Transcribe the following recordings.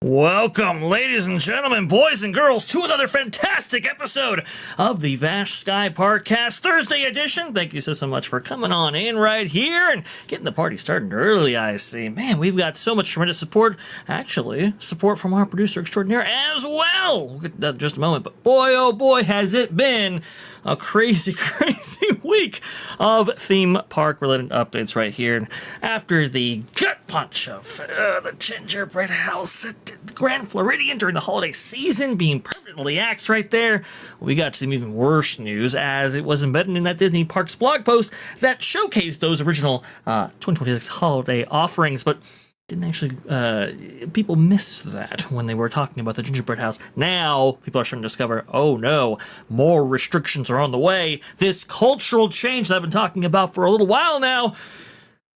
Welcome, ladies and gentlemen, boys and girls, to another fantastic episode of the Vash Sky ParkCast Thursday edition. Thank you so much for coming on in right here and getting the party started early, I see. Man, we've got so much tremendous support. Actually, support from our producer extraordinaire as well. We'll get to that in just a moment, but boy, oh boy, has it been a crazy, crazy week of theme park-related updates right here. And after the gut punch of the gingerbread house at the Grand Floridian during the holiday season being permanently axed right there, we got some even worse news as it was embedded in that Disney Parks blog post that showcased those original 2026 holiday offerings, but didn't actually, people missed that when they were talking about the gingerbread house. Now, people are starting to discover, oh no, more restrictions are on the way. This cultural change that I've been talking about for a little while now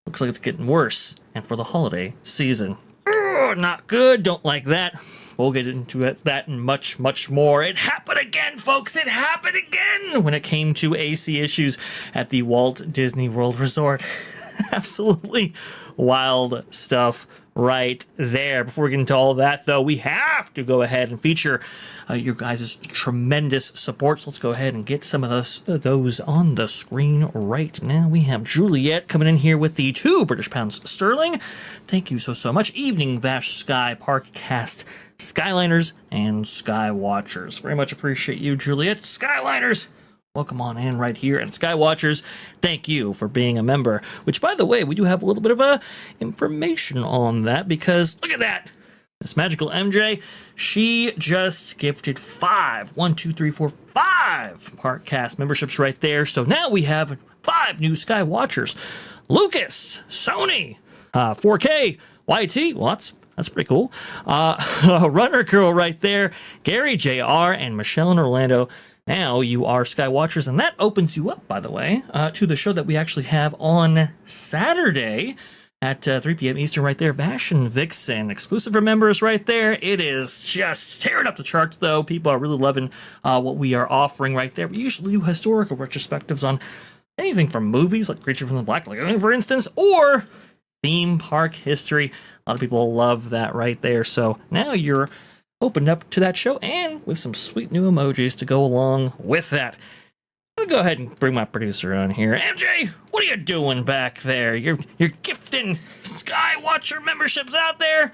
looks like it's getting worse. And for the holiday season, not good, don't like that. We'll get into that and much, much more. It happened again, folks. It happened again when it came to AC issues at the Walt Disney World Resort. Absolutely wild stuff right there. Before we get into all that, though, we have to go ahead and feature your guys' tremendous support. So let's go ahead and get some of those on the screen right now. We have Juliet coming in here with the 2 British pounds sterling. Thank you so much. Evening, Vash Sky ParkCast Skyliners and Skywatchers. Very much appreciate you, Juliet. Skyliners, welcome on in right here. And Skywatchers, thank you for being a member. Which, by the way, we do have a little bit of information on that because look at that. This MagicalyMJ, she just gifted 5 ParkCast memberships right there. So now we have 5 new Skywatchers. Lucas, Sony, 4K, YT, well, that's pretty cool. Runner Girl right there, Gary JR, and Michelle in Orlando. Now you are Skywatchers, and that opens you up, by the way, to the show that we actually have on Saturday at 3 p.m. Eastern right there. Vash and Vixen, exclusive for members right there. It is just tearing up the charts, though. People are really loving what we are offering right there. We usually do historical retrospectives on anything from movies like Creature from the Black Lagoon, for instance, or theme park history. A lot of people love that right there. So now you're opened up to that show and with some sweet new emojis to go along with that. I'm gonna go ahead and bring my producer on here. MJ, what are you doing back there? You're gifting Skywatcher memberships out there.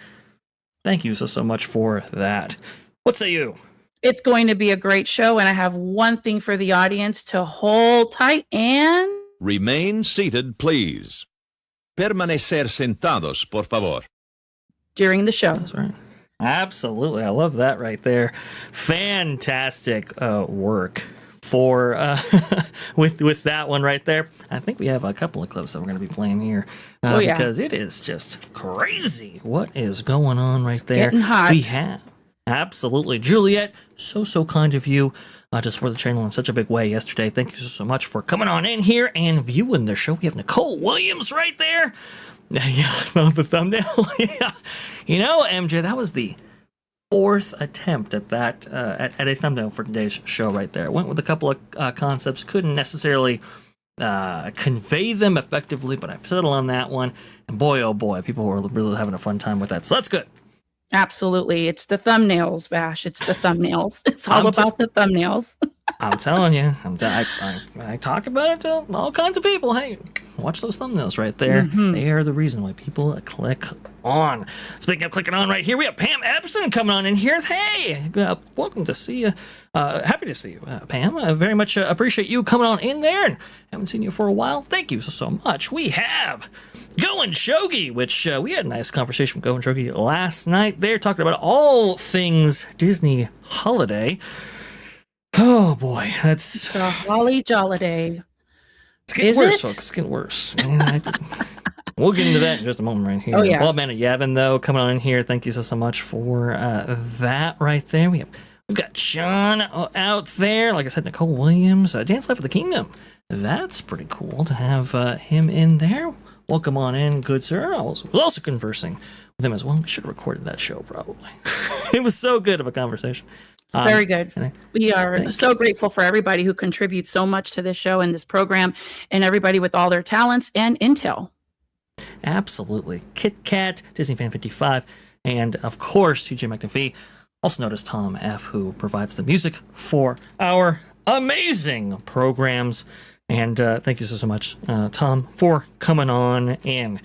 Thank you so much for that. What say you? It's going to be a great show, and I have one thing for the audience to hold tight and remain seated, please. Permanecer sentados, por favor. During the show. That's right. Absolutely. I love that right there. Fantastic work for with that one right there. I think we have a couple of clips that we're going to be playing here because it is just crazy what is going on right there. Getting hot. We have absolutely Juliet. So kind of you to support the channel in such a big way yesterday. Thank you so much for coming on in here and viewing the show. We have Nicole Williams right there. Yeah, the thumbnail. Yeah, you know, MJ, that was the 4th attempt at that at a thumbnail for today's show right there. Went with a couple of concepts, couldn't necessarily convey them effectively, but I've settled on that one. And boy, oh boy, people were really having a fun time with that. So that's good. Absolutely, it's the thumbnails, Vash. It's the thumbnails. It's all about the thumbnails. I'm telling you, I talk about it to all kinds of people. Hey, watch those thumbnails right there. Mm-hmm. They are the reason why people click on. Speaking of clicking on right here, we have Pam Epson coming on in here. Hey, welcome to see you. Happy to see you, Pam. I very much appreciate you coming on in there. And haven't seen you for a while. Thank you so much. We have Going Shogi, which we had a nice conversation with Going Shogi last night. They're talking about all things Disney holiday. Oh boy, that's a holly jolly day. It's getting worse, folks. It's getting worse. We'll get into that in just a moment right here. Oh, yeah. Well, Amanda Yavin, though, coming on in here. Thank you so much for that right there. We've got Sean out there. Like I said, Nicole Williams, Dance Life of the Kingdom. That's pretty cool to have him in there. Welcome on in, good sir. I was also conversing with him as well. We should have recorded that show, probably. It was so good of a conversation. It's very good. We are so grateful for everybody who contributes so much to this show and this program, and everybody with all their talents and intel. Absolutely. Kit Kat, Disney Fan 55, and of course TJ McAfee. Also notice Tom F, who provides the music for our amazing programs. And thank you so much, Tom, for coming on in.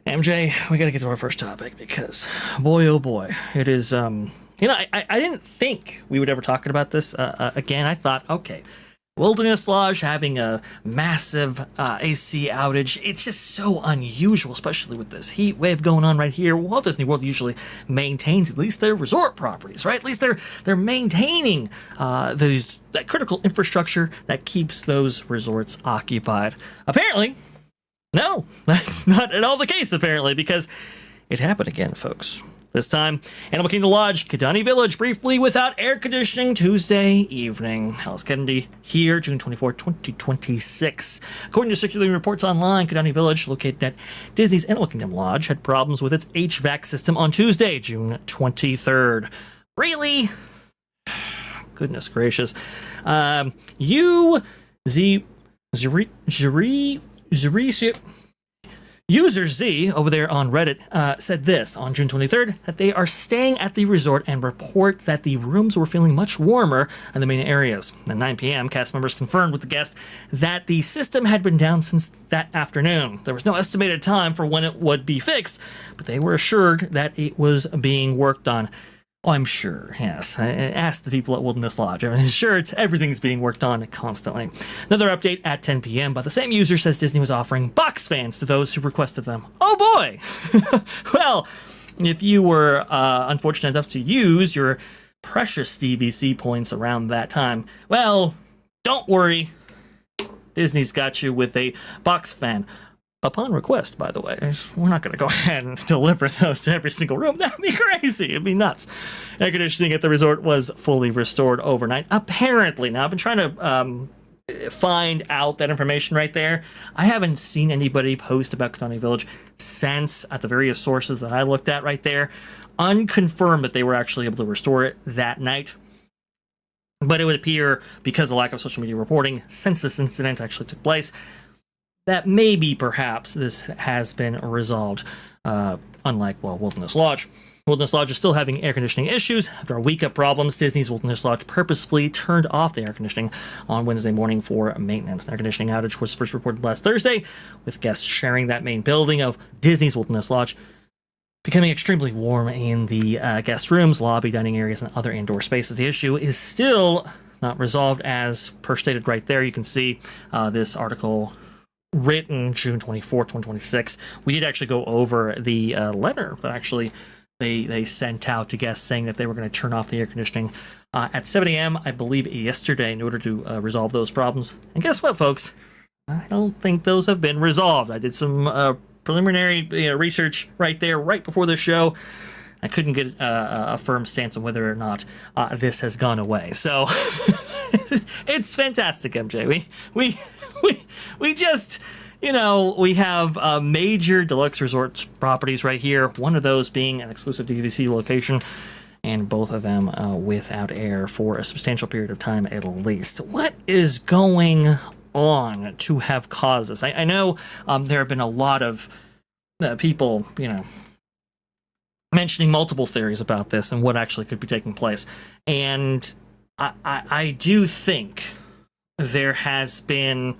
MJ, we got to get to our first topic because, boy, oh boy, it is, I didn't think we would ever talk about this again. I thought, okay, Wilderness Lodge having a massive AC outage. It's just so unusual, especially with this heat wave going on right here. Walt Disney World usually maintains at least their resort properties, right? At least they're maintaining that critical infrastructure that keeps those resorts occupied. Apparently, no, that's not at all the case, apparently, because it happened again, folks. This time, Animal Kingdom Lodge, Kidani Village, briefly without air conditioning Tuesday evening. Alice Kennedy here, June 24, 2026. According to circulating reports online, Kidani Village, located at Disney's Animal Kingdom Lodge, had problems with its HVAC system on Tuesday, June 23rd. Really? Goodness gracious. User Z over there on Reddit said this on June 23rd, that they are staying at the resort and report that the rooms were feeling much warmer in the main areas. At 9 p.m., cast members confirmed with the guest that the system had been down since that afternoon. There was no estimated time for when it would be fixed, but they were assured that it was being worked on. Oh, I'm sure, yes. I asked the people at Wilderness Lodge. I'm sure everything's being worked on constantly. Another update at 10 p.m. by the same user says Disney was offering box fans to those who requested them. Oh boy! Well, if you were unfortunate enough to use your precious DVC points around that time, well, don't worry. Disney's got you with a box fan. Upon request, by the way. We're not going to go ahead and deliver those to every single room. That'd be crazy. It'd be nuts. Air conditioning at the resort was fully restored overnight. Apparently. Now, I've been trying to find out that information right there. I haven't seen anybody post about Kidani Village since, at the various sources that I looked at right there, unconfirmed that they were actually able to restore it that night. But it would appear, because of lack of social media reporting since this incident actually took place, that maybe, perhaps, this has been resolved, unlike, well, Wilderness Lodge. Wilderness Lodge is still having air conditioning issues. After a week of problems, Disney's Wilderness Lodge purposefully turned off the air conditioning on Wednesday morning for maintenance. An air conditioning outage was first reported last Thursday, with guests sharing that main building of Disney's Wilderness Lodge, becoming extremely warm in the guest rooms, lobby, dining areas, and other indoor spaces. The issue is still not resolved, as per stated right there. You can see this article written June 24, 2026. We did actually go over the letter that actually they sent out to guests saying that they were going to turn off the air conditioning at 7 a.m., I believe, yesterday in order to resolve those problems. And guess what, folks? I don't think those have been resolved. I did some preliminary research right there, right before the show. I couldn't get a firm stance on whether or not this has gone away. So it's fantastic, MJ. We just, we have major deluxe resort properties right here. One of those being an exclusive DVC location, and both of them without air for a substantial period of time at least. What is going on to have caused this? I know there have been a lot of people, mentioning multiple theories about this and what actually could be taking place. And I do think there has been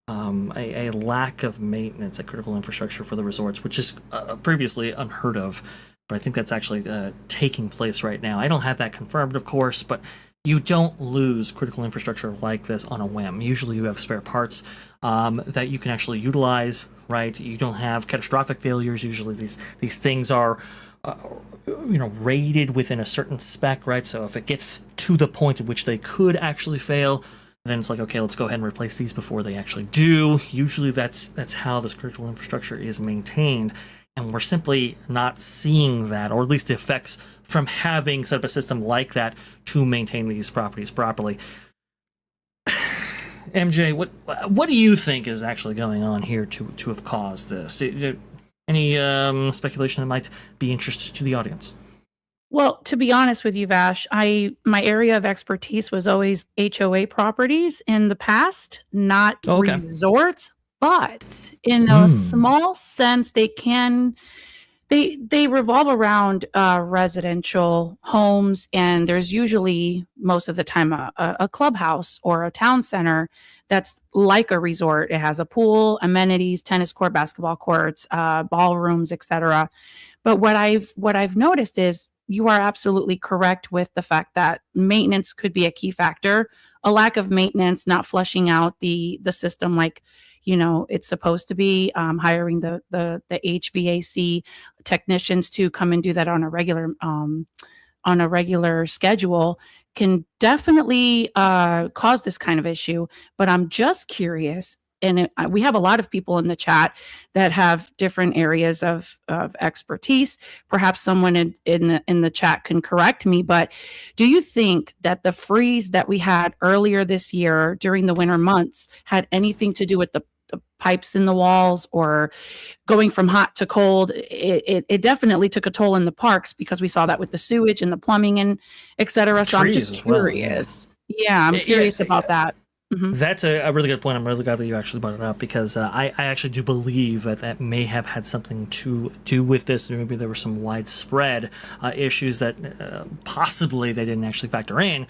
a lack of maintenance at critical infrastructure for the resorts, which is previously unheard of. But I think that's actually taking place right now. I don't have that confirmed, of course, but you don't lose critical infrastructure like this on a whim. Usually you have spare parts that you can actually utilize, right? You don't have catastrophic failures. Usually these things are rated within a certain spec, right? So if it gets to the point at which they could actually fail, then it's like, okay, let's go ahead and replace these before they actually do. Usually that's how this critical infrastructure is maintained, and we're simply not seeing that, or at least the effects from having set up a system like that to maintain these properties properly. MJ, what do you think is actually going on here to have caused this? Any speculation that might be interesting to the audience? Well, to be honest with you, Vash, my area of expertise was always HOA properties in the past, not resorts. But in a small sense, they can They revolve around residential homes, and there's usually most of the time a clubhouse or a town center that's like a resort. It has a pool, amenities, tennis court, basketball courts, ballrooms, etc. But what I've noticed is you are absolutely correct with the fact that maintenance could be a key factor. A lack of maintenance, not flushing out the system like it's supposed to be, hiring the HVAC technicians to come and do that on a regular schedule can definitely cause this kind of issue. But I'm just curious, and we have a lot of people in the chat that have different areas of expertise. Perhaps someone in the chat can correct me, but do you think that the freeze that we had earlier this year during the winter months had anything to do with the pipes in the walls or going from hot to cold? It definitely took a toll in the parks because we saw that with the sewage and the plumbing and et cetera. So I'm just curious. Well, yeah, I'm curious about that. Mm-hmm. That's a really good point. I'm really glad that you actually brought it up because I actually do believe that may have had something to do with this. Maybe there were some widespread issues that possibly they didn't actually factor in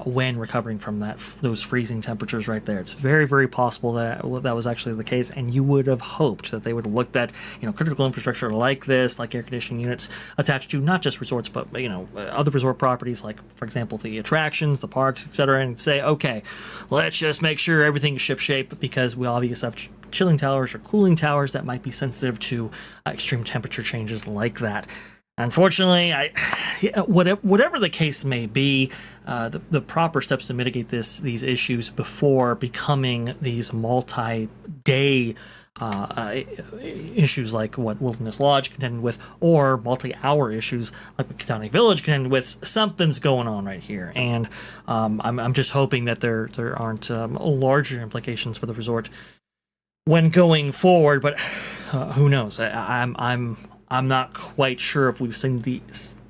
when recovering from those freezing temperatures right there. It's very, very possible that that was actually the case, and you would have hoped that they would have looked at critical infrastructure like this, like air conditioning units attached to not just resorts but other resort properties, like for example the attractions, the parks, etc., and say, okay, let's just make sure everything's shipshape because we obviously have chilling towers or cooling towers that might be sensitive to extreme temperature changes like that. Unfortunately, whatever the case may be, the proper steps to mitigate these issues before becoming these multi-day issues like what Wilderness Lodge contended with, or multi-hour issues like what Kidani Village contended with. Something's going on right here, and I'm just hoping that there aren't larger implications for the resort when going forward. But who knows? I'm not quite sure if we've seen the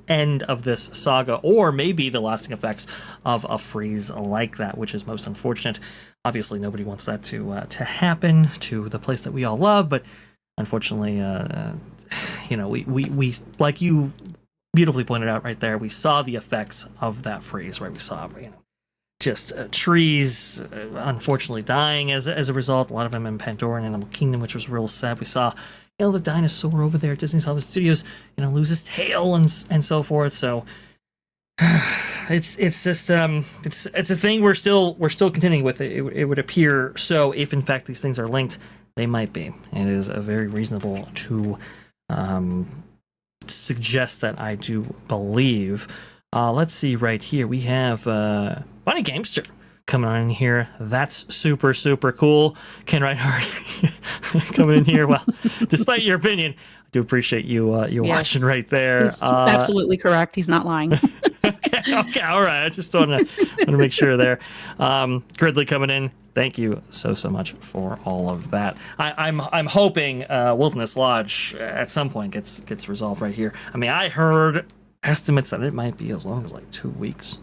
end of this saga, or maybe the lasting effects of a freeze like that, which is most unfortunate. Obviously, nobody wants that to happen to the place that we all love, but unfortunately, we like you beautifully pointed out right there, we saw the effects of that freeze, right? We saw just trees unfortunately dying as a result. A lot of them in Pandora and Animal Kingdom, which was real sad. We saw the dinosaur over there at Disney's Hollywood Studios, lose his tail and so forth. So it's just it's a thing we're still contending with. It would appear so. If in fact these things are linked, they might be. It is very reasonable to suggest that. I do believe. Let's see right here. We have Bonnie Gamester coming on in here. That's super, super cool. Ken Reinhardt coming in here. Well, despite your opinion, I do appreciate you watching right there. He's absolutely correct. He's not lying. Okay, all right. I just want to make sure there. Gridley coming in. Thank you so much for all of that. I'm hoping Wilderness Lodge at some point gets resolved right here. I mean, I heard estimates that it might be as long as like 2 weeks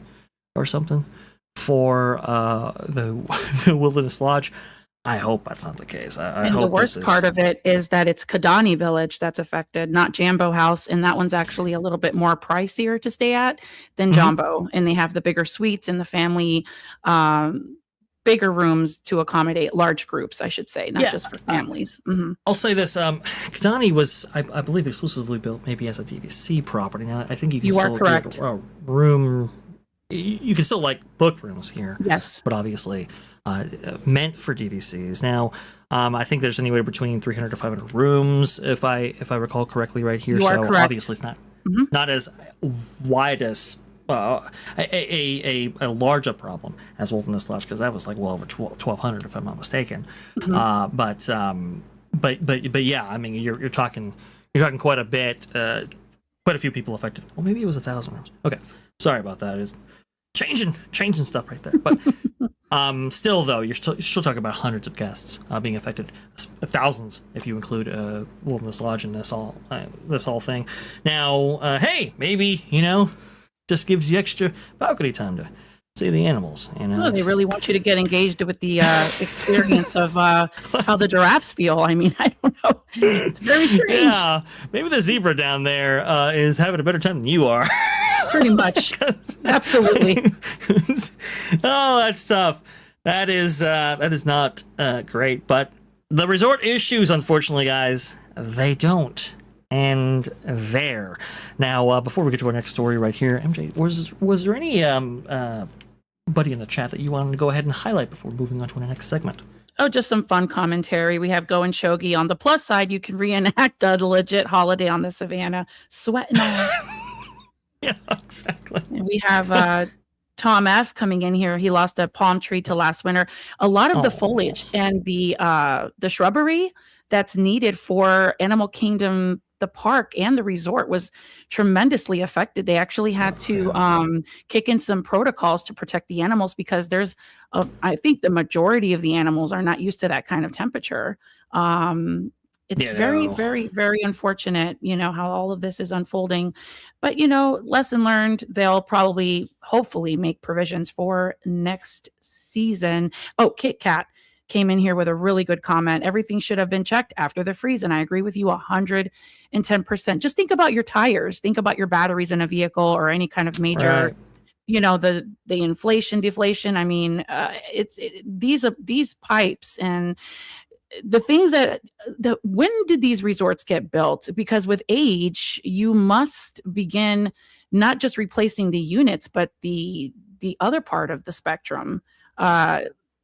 or something for the Wilderness Lodge. I hope that's not the case. I hope the worst part of it is that it's Kidani Village that's affected, not Jambo House, and that one's actually a little bit more pricier to stay at than Jambo, and they have the bigger suites and the family bigger rooms to accommodate large groups, I should say, not just for families. I'll say this: Kidani was, I believe, exclusively built maybe as a DVC property. Now, I think you can still get a room. You can still book rooms here. Yes, but obviously meant for DVCs. Now, I think there's anywhere between 300 to 500 rooms, if I recall correctly, right here. You are correct. Obviously, it's not as wide as a larger problem as Wilderness Lodge, because that was well over 1,200 if I'm not mistaken. But yeah, I mean you're talking quite a bit, quite a few people affected. Well, maybe it was 1,000 rooms. Okay, sorry about that. It's changing stuff right there, but. Still, though, you're still talking about hundreds of guests being affected, thousands if you include Wilderness Lodge in this whole thing. Now, hey, maybe just gives you extra balcony time to see the animals. You know, Oh, they really want you to get engaged with the experience of how the giraffes feel. I mean, I don't know. It's very strange. Yeah, maybe the zebra down there is having a better time than you are. Pretty much. Absolutely. Oh, that's tough. That is not great. But the resort issues, unfortunately, guys, they don't end there. Now, before we get to our next story right here, MJ, was there any buddy in the chat that you wanted to go ahead and highlight before moving on to our next segment? Oh, just some fun commentary. We have Go and Shogi. On the plus side, you can reenact a legit holiday on the Savannah, sweating on. Yeah, exactly. And we have Tom F coming in here. He lost a palm tree to last winter. A lot of the foliage and the shrubbery that's needed for Animal Kingdom, the park and the resort, was tremendously affected. They actually had to kick in some protocols to protect the animals because I think the majority of the animals are not used to that kind of temperature. It's very, very, very unfortunate, how all of this is unfolding. But, lesson learned, they'll probably, hopefully, make provisions for next season. Oh, Kit Kat came in here with a really good comment. Everything should have been checked after the freeze. And I agree with you 110%. Just think about your tires. Think about your batteries in a vehicle or any kind of major, the inflation, deflation. I mean, these pipes and the things that when did these resorts get built? Because with age, you must begin not just replacing the units, but the other part of the spectrum.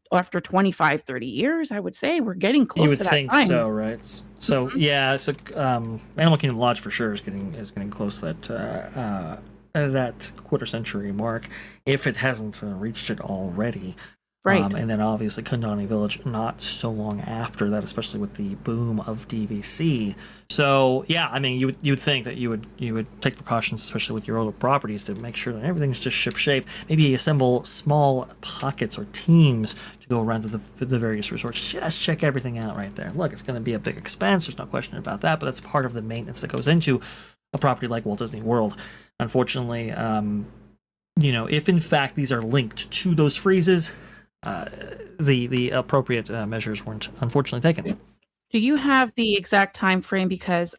After 25, 30 years, I would say we're getting close to that time. You would think so, right? So yeah, so Animal Kingdom Lodge for sure is getting close to that quarter century mark, if it hasn't reached it already. Right. And then obviously Kundani Village not so long after that, especially with the boom of DVC. So yeah, I mean, you would think that you would take precautions, especially with your older properties, to make sure that everything's just ship-shape. Maybe assemble small pockets or teams to go around to the various resorts. Just check everything out right there. Look, it's going to be a big expense. There's no question about that, but that's part of the maintenance that goes into a property like Walt Disney World. Unfortunately, if in fact these are linked to those freezes, the appropriate measures weren't unfortunately taken. Do you have the exact time frame? Because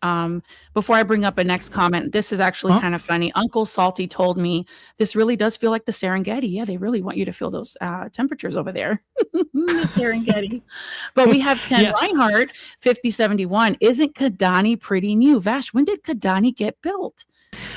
before I bring up a next comment, this is actually kind of funny. Uncle Salty told me this really does feel like the Serengeti. Yeah, they really want you to feel those temperatures over there. The Serengeti. But we have Ken Reinhardt, 5071. Isn't Kundani pretty new? Vash, when did Kundani get built?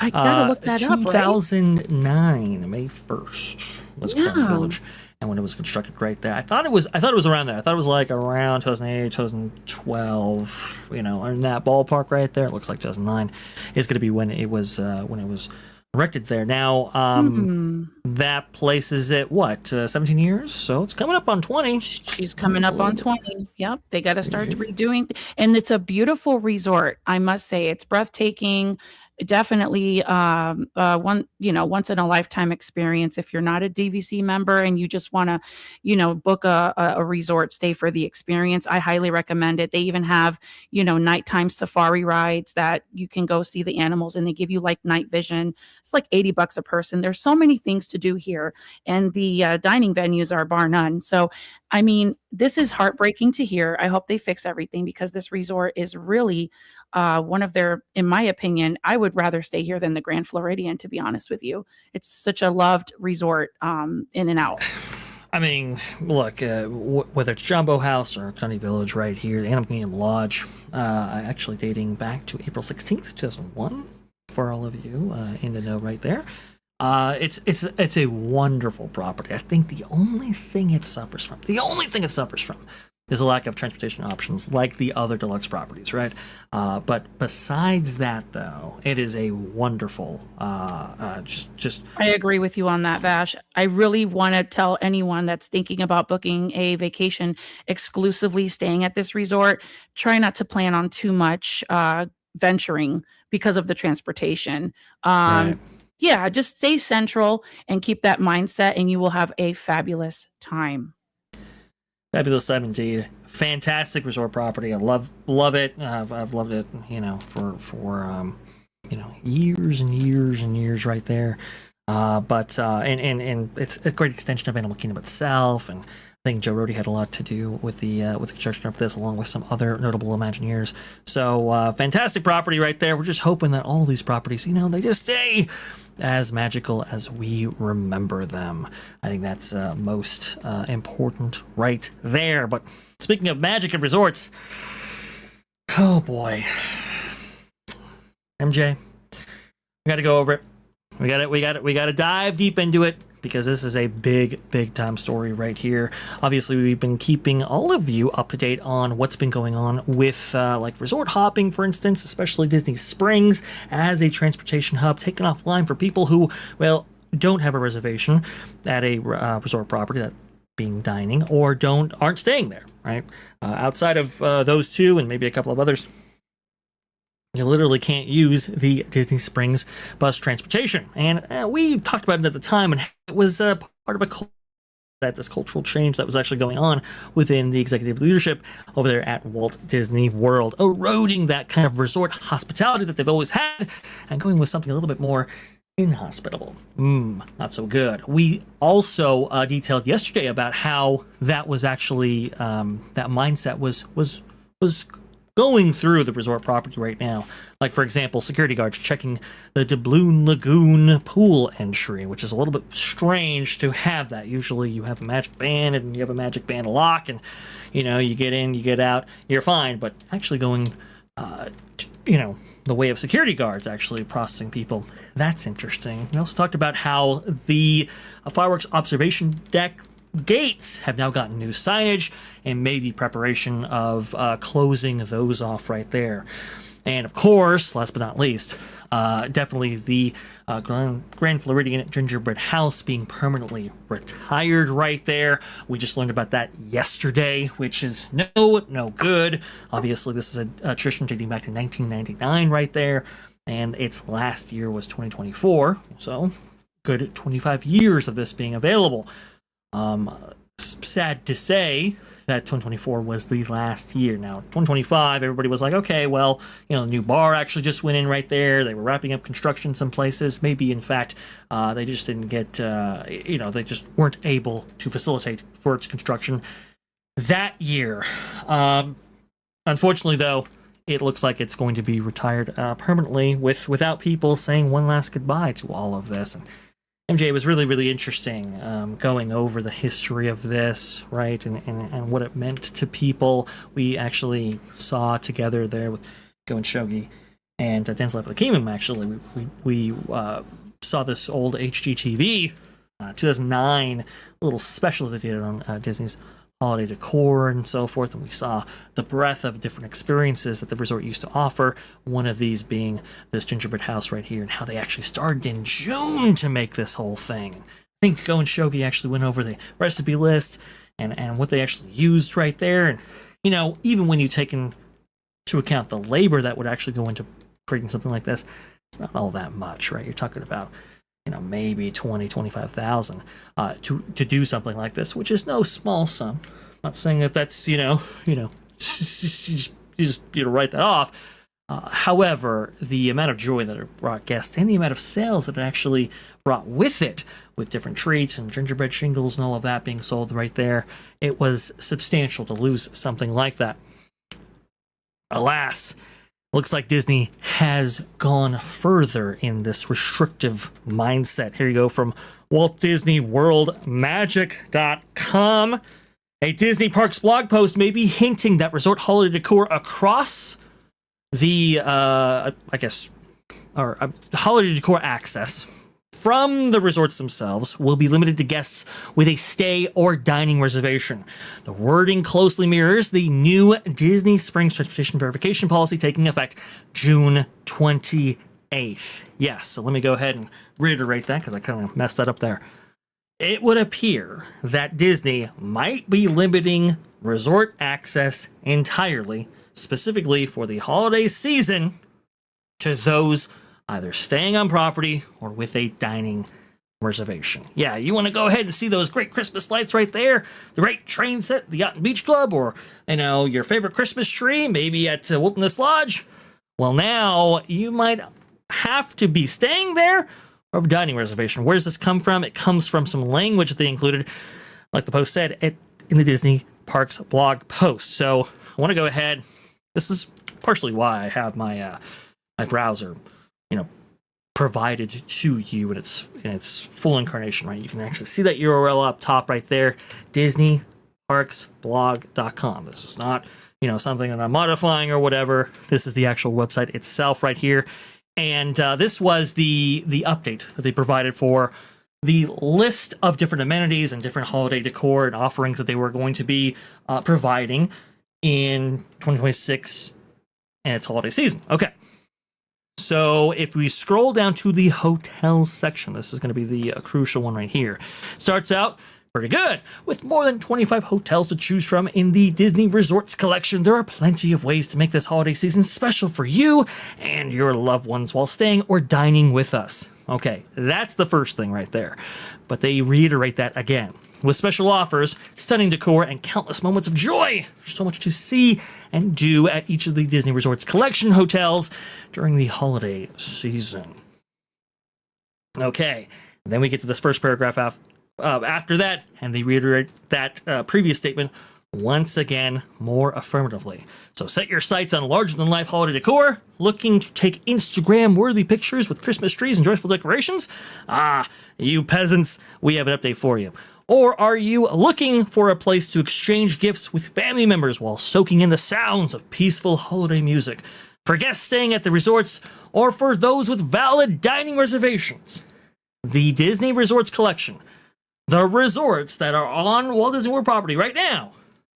I gotta look that up. 2009, May 1st was Kundani Village. And when it was constructed right there, I thought it was around there. I thought it was like around 2008, 2012, in that ballpark right there. It looks like 2009 is going to be when it was erected there. Now, that place is at 17 years? So it's coming up on 20. She's coming up on 20. Yep. They got to start redoing. And it's a beautiful resort. I must say, it's breathtaking. Definitely once in a lifetime experience. If you're not a DVC member and you just want to book a resort stay for the experience, I highly recommend it. They even have nighttime safari rides that you can go see the animals, and they give you like night vision. It's like $80 a person. There's so many things to do here, and the dining venues are bar none. So I mean, this is heartbreaking to hear. I hope they fix everything, because this resort is really one of their, in my opinion, I would rather stay here than the Grand Floridian, to be honest with you. It's such a loved resort, in and out. I mean, look, whether it's Jumbo House or Kundani Village right here, the Animal Kingdom Lodge, actually dating back to April 16th, 2001, for all of you in the know right there. It's a wonderful property. I think the only thing it suffers from is a lack of transportation options like the other deluxe properties, right? But besides that, though, it is a wonderful, just. I agree with you on that, Vash. I really want to tell anyone that's thinking about booking a vacation exclusively staying at this resort, try not to plan on too much venturing because of the transportation. Right. Yeah, just stay central and keep that mindset, and you will have a fabulous time. Fabulous time indeed. Fantastic resort property. I love it. I've loved it, for years and years and years right there. And it's a great extension of Animal Kingdom itself, and I think Joe Rohde had a lot to do with the construction of this, along with some other notable Imagineers. So fantastic property right there. We're just hoping that all these properties, they just stay as magical as we remember them. I think that's most important right there. But speaking of magic and resorts, oh boy, MJ, we got to go over it. We got to dive deep into it, because this is a big time story right here. Obviously, we've been keeping all of you up to date on what's been going on with like resort hopping, for instance, especially Disney Springs as a transportation hub taken offline for people who, well, don't have a reservation at a resort property, that being dining, or aren't staying there, right? Outside of those two and maybe a couple of others, you literally can't use the Disney Springs bus transportation. And we talked about it at the time, and it was part of this cultural change that was actually going on within the executive leadership over there at Walt Disney World, eroding that kind of resort hospitality that they've always had and going with something a little bit more inhospitable. Not so good. We also detailed yesterday about how that was actually, that mindset was going through the resort property right now. Like, for example, security guards checking the Doubloon Lagoon pool entry, which is a little bit strange to have that. Usually you have a magic band and you have a magic band lock, and you get in, you get out, you're fine. But actually going the way of security guards actually processing people, that's interesting. We also talked about how the fireworks observation deck gates have now gotten new signage, and maybe preparation of closing those off right there. And of course, last but not least, definitely the Grand Floridian Gingerbread House being permanently retired right there. We just learned about that yesterday, which is no good. Obviously, this is a tradition dating back to 1999 right there, and its last year was 2024, so good 25 years of this being available. Sad to say that 2024 was the last year. Now, 2025, everybody was like, okay, well, the new bar actually just went in right there. They were wrapping up construction some places. Maybe, in fact, they just didn't get, they just weren't able to facilitate for its construction that year. Unfortunately, though, it looks like it's going to be retired permanently without people saying one last goodbye to all of this. And MJ was really interesting, going over the history of this, right, and what it meant to people. We actually saw together there with Go and Shogi and Dance Life of the Kingdom. Actually, we saw this old HGTV 2009 little special that they did on Disney's holiday decor and so forth, and we saw the breadth of different experiences that the resort used to offer, one of these being this gingerbread house right here, and how they actually started in June to make this whole thing. I think Go and Shogi actually went over the recipe list and what they actually used right there, and even when you take into account the labor that would actually go into creating something like this, it's not all that much, right? You're talking about maybe 25,000 to do something like this, which is no small sum. I'm not saying that that's you just write that off. However, the amount of joy that it brought guests and the amount of sales that it actually brought with it, with different treats and gingerbread shingles and all of that being sold right there, it was substantial to lose something like that. Alas, looks like Disney has gone further in this restrictive mindset. Here you go from Walt Disney World Magic.com. A Disney Parks blog post may be hinting that resort holiday decor across the, holiday decor access from the resorts themselves will be limited to guests with a stay or dining reservation. The wording closely mirrors the new Disney Springs Transportation Verification Policy taking effect June 28th. Yes, so let me go ahead and reiterate that because I kind of messed that up there. It would appear that Disney might be limiting resort access entirely, specifically for the holiday season, to those either staying on property or with a dining reservation. Yeah, you want to go ahead and see those great Christmas lights right there, the great train set, the Yacht and Beach Club, or, your favorite Christmas tree, maybe at Wilderness Lodge? Well, now you might have to be staying there of dining reservation. Where does this come from? It comes from some language that they included, like the post said, in the Disney Parks blog post. So I want to go ahead. This is partially why I have my my browser, provided to you in its full incarnation, right? You can actually see that URL up top right there, disneyparksblog.com. This is not, something that I'm modifying or whatever. This is the actual website itself right here. And this was the update that they provided for the list of different amenities and different holiday decor and offerings that they were going to be providing in 2026 and its holiday season. Okay. So if we scroll down to the hotels section, this is going to be the crucial one right here. Starts out pretty good. With more than 25 hotels to choose from in the Disney Resorts collection, there are plenty of ways to make this holiday season special for you and your loved ones while staying or dining with us. Okay, that's the first thing right there. But they reiterate that again. With special offers, stunning decor, and countless moments of joy. There's so much to see and do at each of the Disney Resorts collection hotels during the holiday season. Okay, then we get to this first paragraph after that, and they reiterate that previous statement once again more affirmatively. So set your sights on larger-than-life holiday decor, looking to take Instagram-worthy pictures with Christmas trees and joyful decorations? Ah, you peasants, we have an update for you. Or are you looking for a place to exchange gifts with family members while soaking in the sounds of peaceful holiday music? For guests staying at the resorts, or for those with valid dining reservations? The Disney Resorts collection, the resorts that are on Walt Disney World property right now,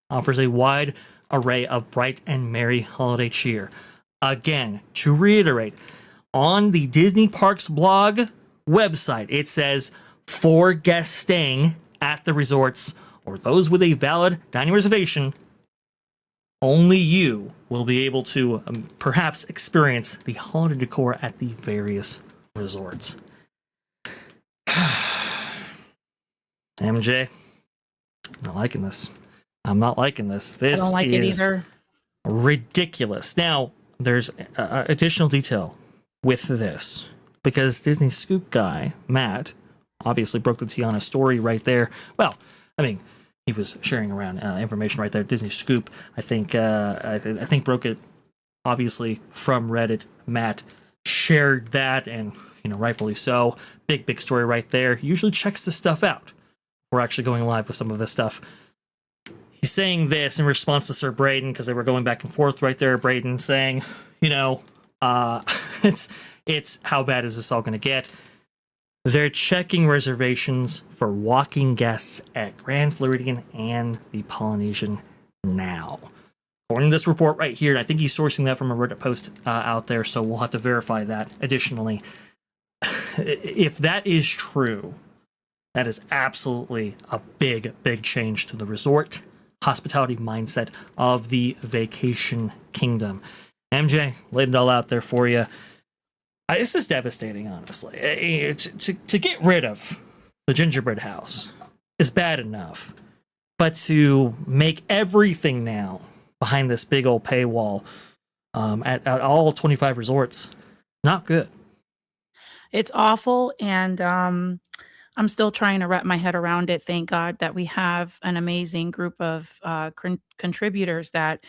offers a wide array of bright and merry holiday cheer. Again, to reiterate, on the Disney Parks blog website, it says, for guests staying at the resorts or those with a valid dining reservation, only you will be able to perhaps experience the holiday decor at the various resorts. MJ, I'm not liking this. I'm not liking this. This I don't like it either. Ridiculous. Now, there's additional detail with this because Disney Scoop guy, Matt, obviously broke the Tiana story right there. Well, I mean, he was sharing around information right there. Disney Scoop, I think broke it obviously from Reddit. Matt shared that, and rightfully so. Big story right there. He usually checks this stuff out. We're actually going live with some of this stuff. He's saying this in response to Sir Braden because they were going back and forth right there. Braden saying, it's how bad is this all going to get? They're checking reservations for walking guests at Grand Floridian and the Polynesian now. According to this report right here, and I think he's sourcing that from a Reddit post out there, so we'll have to verify that additionally. If that is true, that is absolutely a big change to the resort hospitality mindset of the vacation kingdom. MJ, laid it all out there for you. This is devastating, honestly. To get rid of the gingerbread house is bad enough, but to make everything now behind this big old paywall at all 25 resorts, not good. It's awful, and I'm still trying to wrap my head around it. Thank God that we have an amazing group of contributors that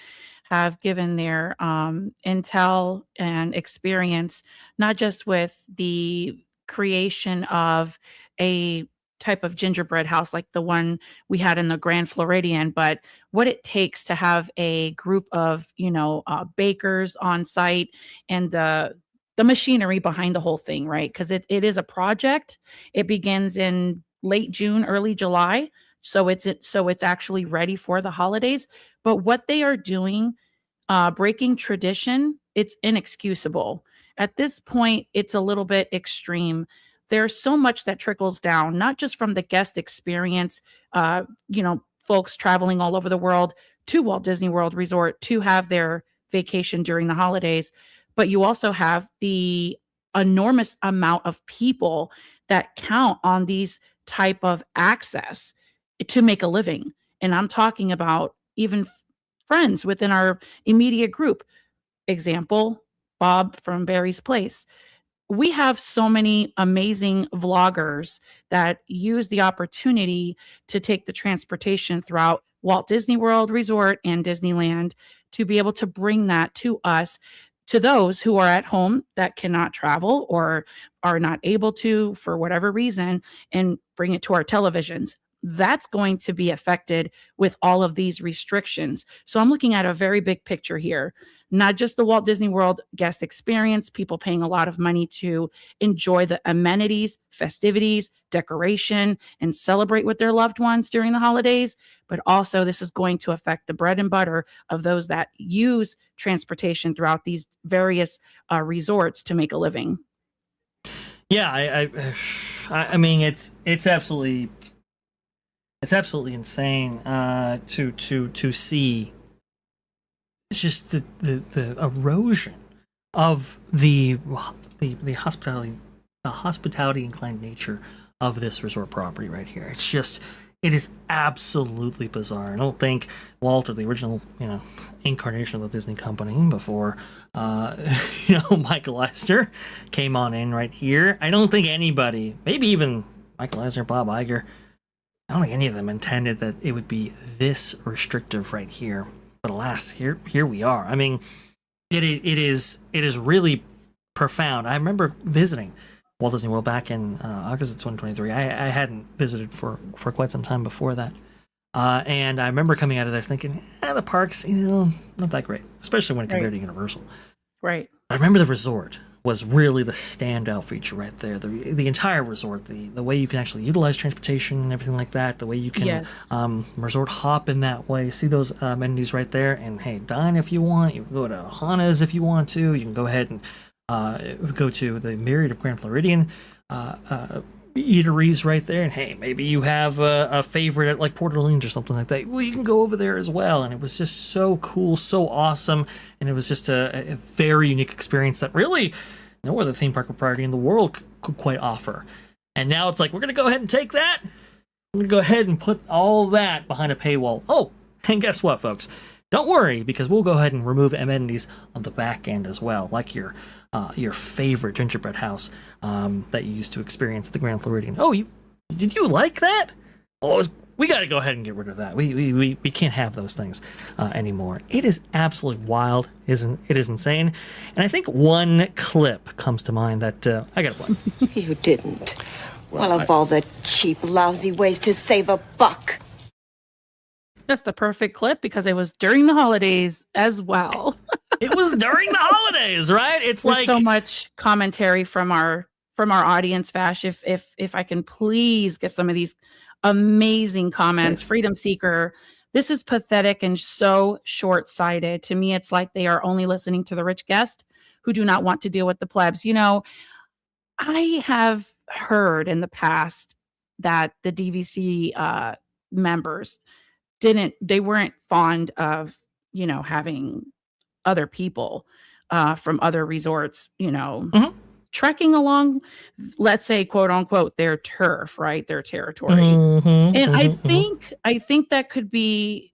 have given their intel and experience, not just with the creation of a type of gingerbread house like the one we had in the Grand Floridian, but what it takes to have a group of, bakers on site and the machinery behind the whole thing, right? Because it is a project. It begins in late June, early July. So it's actually ready for the holidays. But what they are doing, breaking tradition, it's inexcusable. At this point, it's a little bit extreme. There's so much that trickles down, not just from the guest experience, folks traveling all over the world to Walt Disney World Resort to have their vacation during the holidays, but you also have the enormous amount of people that count on these type of access to make a living. And I'm talking about even friends within our immediate group. Example, Bob from Barry's Place. we have so many amazing vloggers that use the opportunity to take the transportation throughout Walt Disney World Resort and Disneyland to be able to bring that to us, to those who are at home that cannot travel or are not able to for whatever reason, and bring it to our televisions. That's going to be affected with all of these restrictions. So I'm looking at a very big picture here, not just the Walt Disney World guest experience, people paying a lot of money to enjoy the amenities, festivities, decoration, and celebrate with their loved ones during the holidays, but also this is going to affect the bread and butter of those that use transportation throughout these various resorts to make a living. Yeah, I mean, it's absolutely insane to see. It's just the erosion of the hospitality inclined nature of this resort property right here. It is absolutely bizarre. I don't think Walt, or the original, incarnation of the Disney company before, Michael Eisner came on in right here. I don't think anybody, maybe even Michael Eisner, Bob Iger, I don't think any of them intended that it would be this restrictive right here. But alas, here we are. I mean, it is really profound. I remember visiting Walt Disney World back in August of 2023. I hadn't visited for quite some time before that. And I remember coming out of there thinking, the parks, not that great, especially when compared to Universal. Right. I remember the resort was really the standout feature right there. The entire resort, the way you can actually utilize transportation and everything like that, the way you can resort hop in that way, see those amenities right there, and hey, dine if you want. You can go to Hana's if you want to. You can go ahead and go to the myriad of Grand Floridian eateries right there, and hey, maybe you have a favorite at like Port Orleans or something like that. Well, you can go over there as well, and it was just so cool, so awesome, and it was just a very unique experience that really no other theme park property in the world could quite offer. And now it's like, we're gonna go ahead and take that, we're gonna go ahead and put all that behind a paywall. Oh, and guess what, folks? Don't worry, because we'll go ahead and remove amenities on the back end as well, like your favorite gingerbread house that you used to experience at the Grand Floridian. Oh, did you like that? Oh, we got to go ahead and get rid of that. We can't have those things anymore. It is absolutely wild, isn't it? Is insane. And I think one clip comes to mind that I got to play. You didn't. Well, of all the cheap, lousy ways to save a buck. That's the perfect clip because it was during the holidays as well. It was during the holidays, right? It's There's like so much commentary from our audience, Vash. If I can please get some of these amazing comments. Freedom Seeker, this is pathetic and so short-sighted. To me, it's like they are only listening to the rich guest who do not want to deal with the plebs. I have heard in the past that the DVC members weren't fond of, having other people from other resorts, trekking along, let's say, quote unquote, their turf, right? Their territory. And I think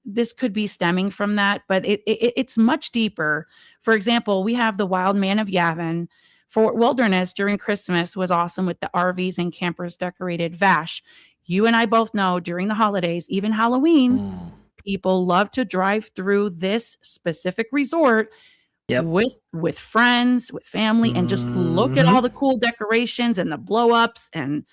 this could be stemming from that, but it's much deeper. For example, we have the Wild Man of Yavin. Fort Wilderness during Christmas was awesome with the RVs and campers decorated. Vash, you and I both know during the holidays, even Halloween, people love to drive through this specific resort with friends, with family, and just look at all the cool decorations and the blow-ups, and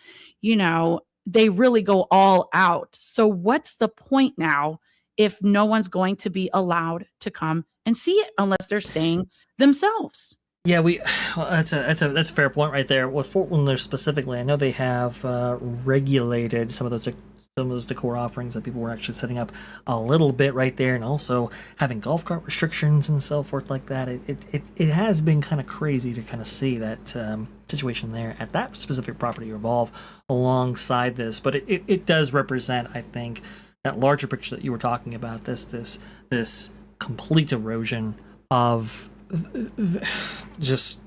they really go all out. So what's the point now if no one's going to be allowed to come and see it unless they're staying themselves? Yeah, that's a fair point right there. With Fort Wilderness specifically, I know they have regulated some of those decor offerings that people were actually setting up a little bit right there, and also having golf cart restrictions and so forth like that. It has been kind of crazy to kind of see that situation there at that specific property evolve alongside this, but it does represent, I think, that larger picture that you were talking about. This complete erosion of just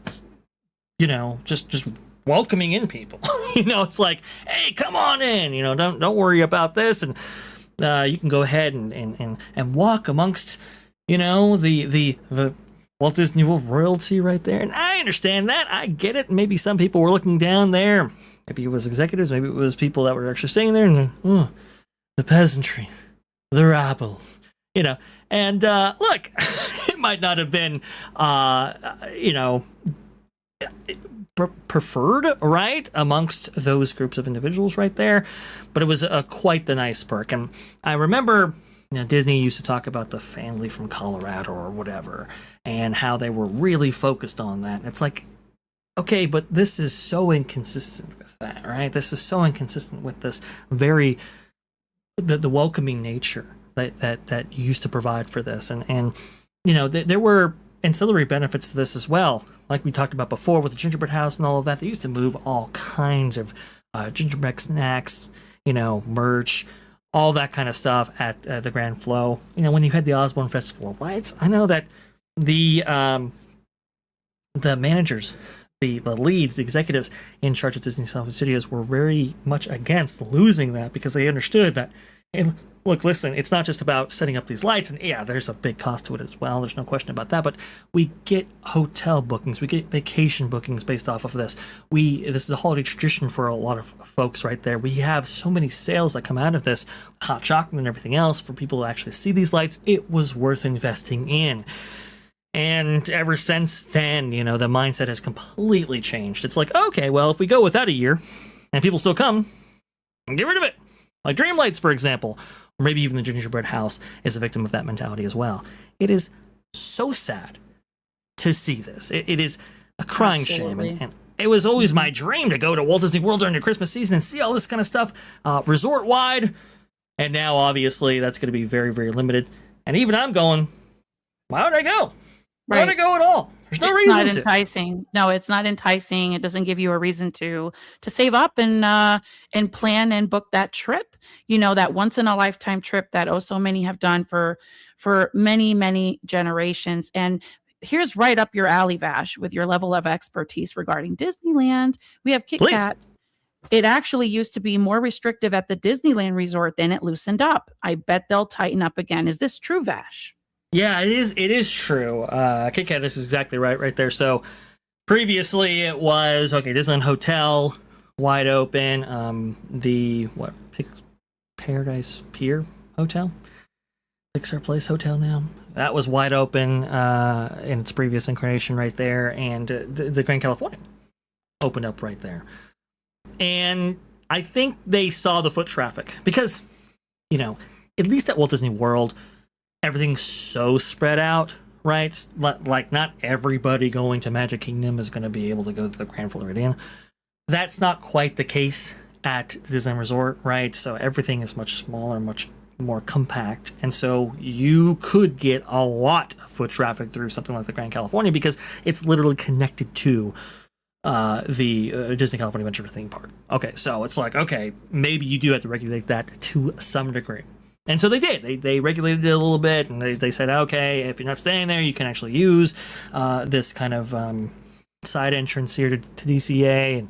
welcoming in people. It's like, hey, come on in, don't worry about this, and you can go ahead and walk amongst the Walt Disney World royalty right there. And I understand that. I get it. Maybe some people were looking down there. Maybe it was executives. Maybe it was people that were actually staying there. And the peasantry, the rabble, And look, it might not have been, preferred, right, amongst those groups of individuals right there. But it was quite the nice perk. And I remember Disney used to talk about the family from Colorado or whatever, and how they were really focused on that. And it's like, okay, but this is so inconsistent with that, right? This is so inconsistent with this the welcoming nature that you used to provide for this. And there were ancillary benefits to this as well. Like we talked about before with the gingerbread house and all of that, they used to move all kinds of gingerbread snacks, merch, all that kind of stuff at the Grand Flow. When you had the Osborne Festival of Lights, I know that the managers, the leads, the executives in charge of Disney Studios were very much against losing that, because they understood that, hey, look, listen, it's not just about setting up these lights, and yeah, there's a big cost to it as well. There's no question about that. But we get hotel bookings, we get vacation bookings based off of this. This is a holiday tradition for a lot of folks right there. We have so many sales that come out of this, hot chocolate and everything else, for people to actually see these lights. It was worth investing in. And ever since then, the mindset has completely changed. It's like, okay, well, if we go without a year and people still come, get rid of it. Like Dreamlights, for example, or maybe even the gingerbread house is a victim of that mentality as well. It is so sad to see this. It is a crying Absolutely. shame. And it was always my dream to go to Walt Disney World during the Christmas season and see all this kind of stuff resort-wide. And now, obviously, that's going to be very, very limited. And even I'm going, why would I go? Why would I go at all? There's no reason to. It's not enticing. No, it's not enticing. It doesn't give you a reason to save up and plan and book that trip. That once in a lifetime trip that so many have done for many, many generations. And here's right up your alley, Vash, with your level of expertise regarding Disneyland. We have Kit Kat. It actually used to be more restrictive at the Disneyland resort than it loosened up. I bet they'll tighten up again. Is this true, Vash? Yeah, it is. It is true. Kit Kat is exactly right there. So previously it was Disneyland Hotel wide open. Paradise Pier Hotel, Pixar Place Hotel now. That was wide open in its previous incarnation right there, and the Grand California opened up right there. And I think they saw the foot traffic because, at least at Walt Disney World, everything's so spread out, right? Like not everybody going to Magic Kingdom is going to be able to go to the Grand Floridian. That's not quite the case at Disneyland Resort, right? So everything is much smaller, much more compact. And so you could get a lot of foot traffic through something like the Grand California because it's literally connected to the Disney California Adventure theme park. Okay, so it's like, maybe you do have to regulate that to some degree. And so they did. They regulated it a little bit, and they said, okay, if you're not staying there, you can actually use this kind of side entrance here to DCA, and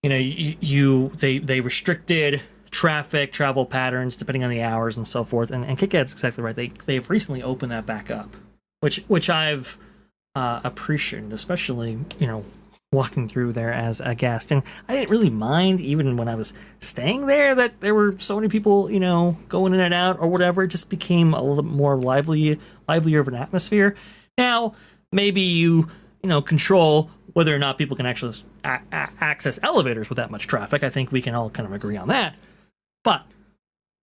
they restricted travel patterns depending on the hours and so forth. And Kit Kat's exactly right. They've recently opened that back up, which I've appreciated, especially walking through there as a guest. And I didn't really mind, even when I was staying there, that there were so many people, going in and out or whatever. It just became a little bit more livelier of an atmosphere. Now, maybe you control whether or not people can actually access elevators with that much traffic. I think we can all kind of agree on that. But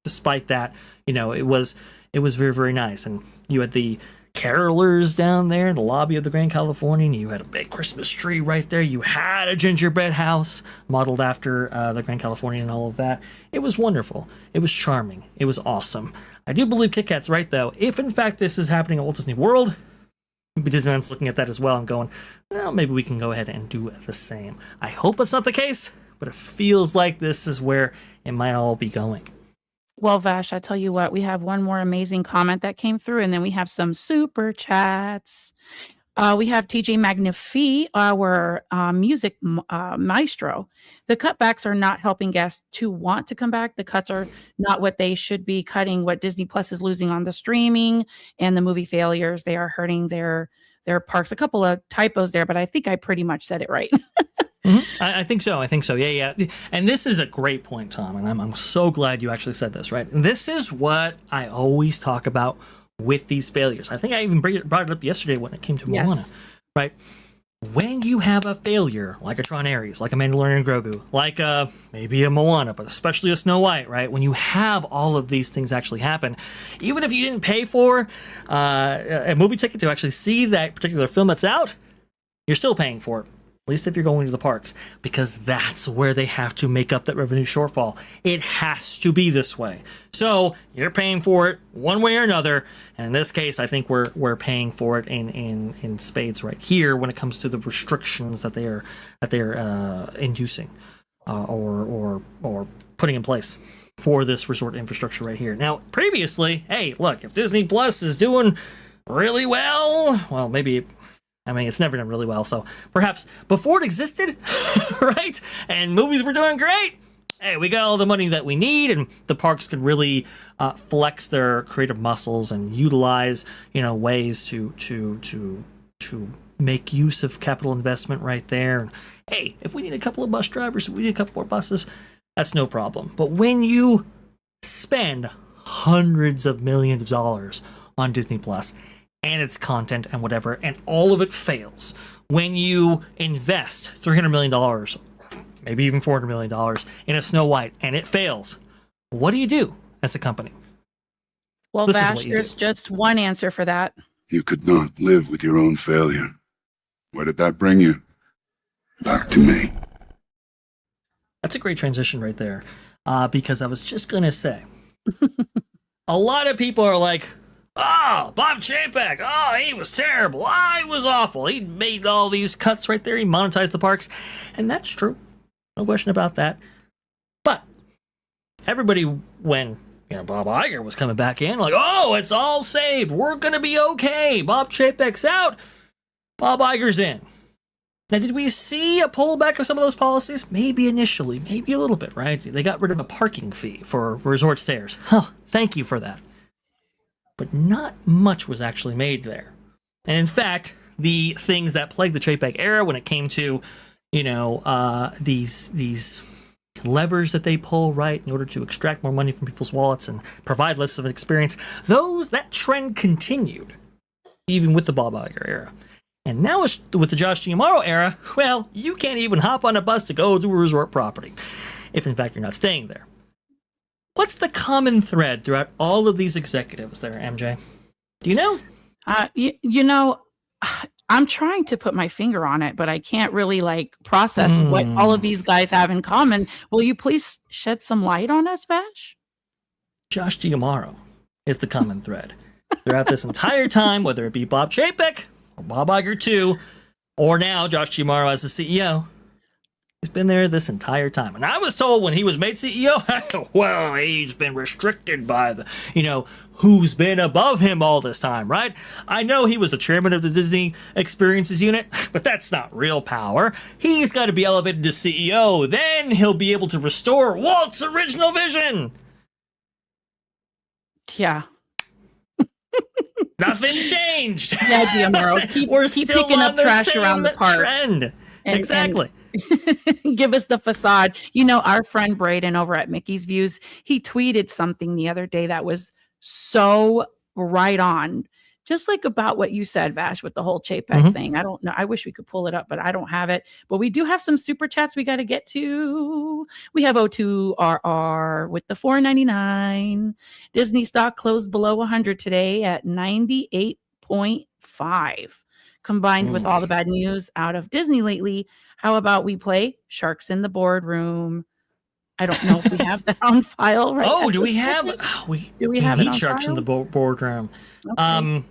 despite that, it was very, very nice. And you had the carolers down there in the lobby of the Grand Californian. You had a big Christmas tree right there. You had a gingerbread house modeled after the Grand Californian and all of that. It was wonderful. It was charming. It was awesome. I do believe Kit Kat's right, though. If, in fact, this is happening at Walt Disney World, maybe Disneyland's looking at that as well and going, well, maybe we can go ahead and do the same. I hope it's not the case, but it feels like this is where it might all be going. Well, Vash, I tell you what, we have one more amazing comment that came through, and then we have some super chats. We have TJ Magnifi, our music maestro. The cutbacks are not helping guests to want to come back. The cuts are not what they should be cutting, what Disney Plus is losing on the streaming and the movie failures. They are hurting their their parks. A couple of typos there, but I think I pretty much said it right. I think so. Yeah. And this is a great point, Tom. And I'm so glad you actually said this, right? This is what I always talk about with these failures. I think I even brought it up yesterday when it came to Moana, right? When you have a failure, like a Tron Ares, like a Mandalorian Grogu, like maybe a Moana, but especially a Snow White, right? When you have all of these things actually happen, even if you didn't pay for a movie ticket to actually see that particular film that's out, you're still paying for it. At least if you're going to the parks, because that's where they have to make up that revenue shortfall. It has to be this way. So you're paying for it one way or another. And in this case, I think we're paying for it in spades right here when it comes to the restrictions that they're inducing or putting in place for this resort infrastructure right here. Now, previously, hey, look, if Disney Plus is doing really well, maybe. I mean, it's never done really well, so perhaps before it existed, right, and movies were doing great, hey, we got all the money that we need, and the parks can really flex their creative muscles and utilize, ways to make use of capital investment right there. And, hey, if we need a couple of bus drivers, if we need a couple more buses, that's no problem. But when you spend hundreds of millions of dollars on Disney Plus, and its content and whatever, and all of it fails. When you invest $300 million, maybe even $400 million in a Snow White, and it fails, what do you do as a company? Well, Vash, there's just one answer for that. You could not live with your own failure. Where did that bring you? Back to me. That's a great transition right there, because I was just going to say, a lot of people are like, oh, Bob Chapek, oh, he was terrible, oh, he was awful, he made all these cuts right there, he monetized the parks, and that's true, no question about that. But everybody, when Bob Iger was coming back in, like, oh, it's all saved, we're gonna be okay, Bob Chapek's out, Bob Iger's in. Now, did we see a pullback of some of those policies? Maybe initially, maybe a little bit, right? They got rid of a parking fee for resort stayers. Thank you for that. But not much was actually made there. And in fact, the things that plagued the Chapek era when it came to, these levers that they pull, right, in order to extract more money from people's wallets and provide less of an experience, that trend continued, even with the Bob Iger era. And now with the Josh Giamaro era, well, you can't even hop on a bus to go to a resort property, if in fact you're not staying there. What's the common thread throughout all of these executives there, MJ? Do you know? I'm trying to put my finger on it, but I can't really process what all of these guys have in common. Will you please shed some light on us, Vash? Josh Giamaro is the common thread throughout this entire time, whether it be Bob Chapek or Bob Iger 2, or now Josh Giamaro as the CEO. He's been there this entire time. And I was told when he was made CEO, well, he's been restricted by who's been above him all this time, right? I know he was the chairman of the Disney Experiences Unit, but that's not real power. He's got to be elevated to CEO. Then he'll be able to restore Walt's original vision. Yeah. Nothing changed. Yeah, Giamaro. We're keep still picking on up trash around the park. Trend. Exactly. Give us the facade. Our friend Braden over at Mickey's Views, he tweeted something the other day that was so right on, just about what you said, Vash, with the whole Chapek thing. I don't know. I wish we could pull it up, but I don't have it. But we do have some super chats we got to get to. We have O2RR with the $4.99. Disney stock closed below 100 today at 98.5. Combined with all the bad news out of Disney lately, how about we play Sharks in the Boardroom? I don't know if we have that on file right now. Oh, do we have? Do we have need Sharks in the Boardroom? Okay.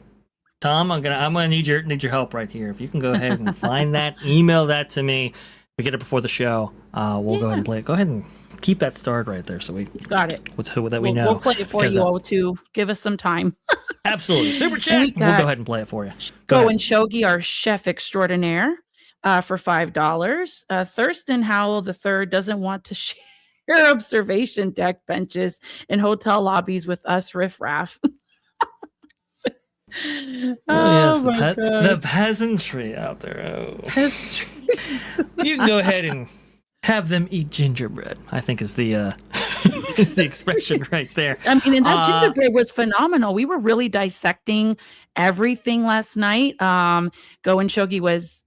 Tom, I'm gonna need your help right here. If you can go ahead and find that, email that to me. We get it before the show. We'll go ahead and play it. Go ahead and keep that started right there, so we got it. With who that we know. We'll play it for you, O2. Give us some time. Absolutely. Super chat. We'll go ahead and play it for you. Go and Shogi, our chef extraordinaire, for $5. Thurston Howell III doesn't want to share observation deck benches in hotel lobbies with us riffraff. yes, Oh my the God. peasantry out there. Oh. You can go ahead and have them eat gingerbread, I think is the is the expression right there. I mean, and that gingerbread was phenomenal. We were really dissecting everything last night. Go and Shogi was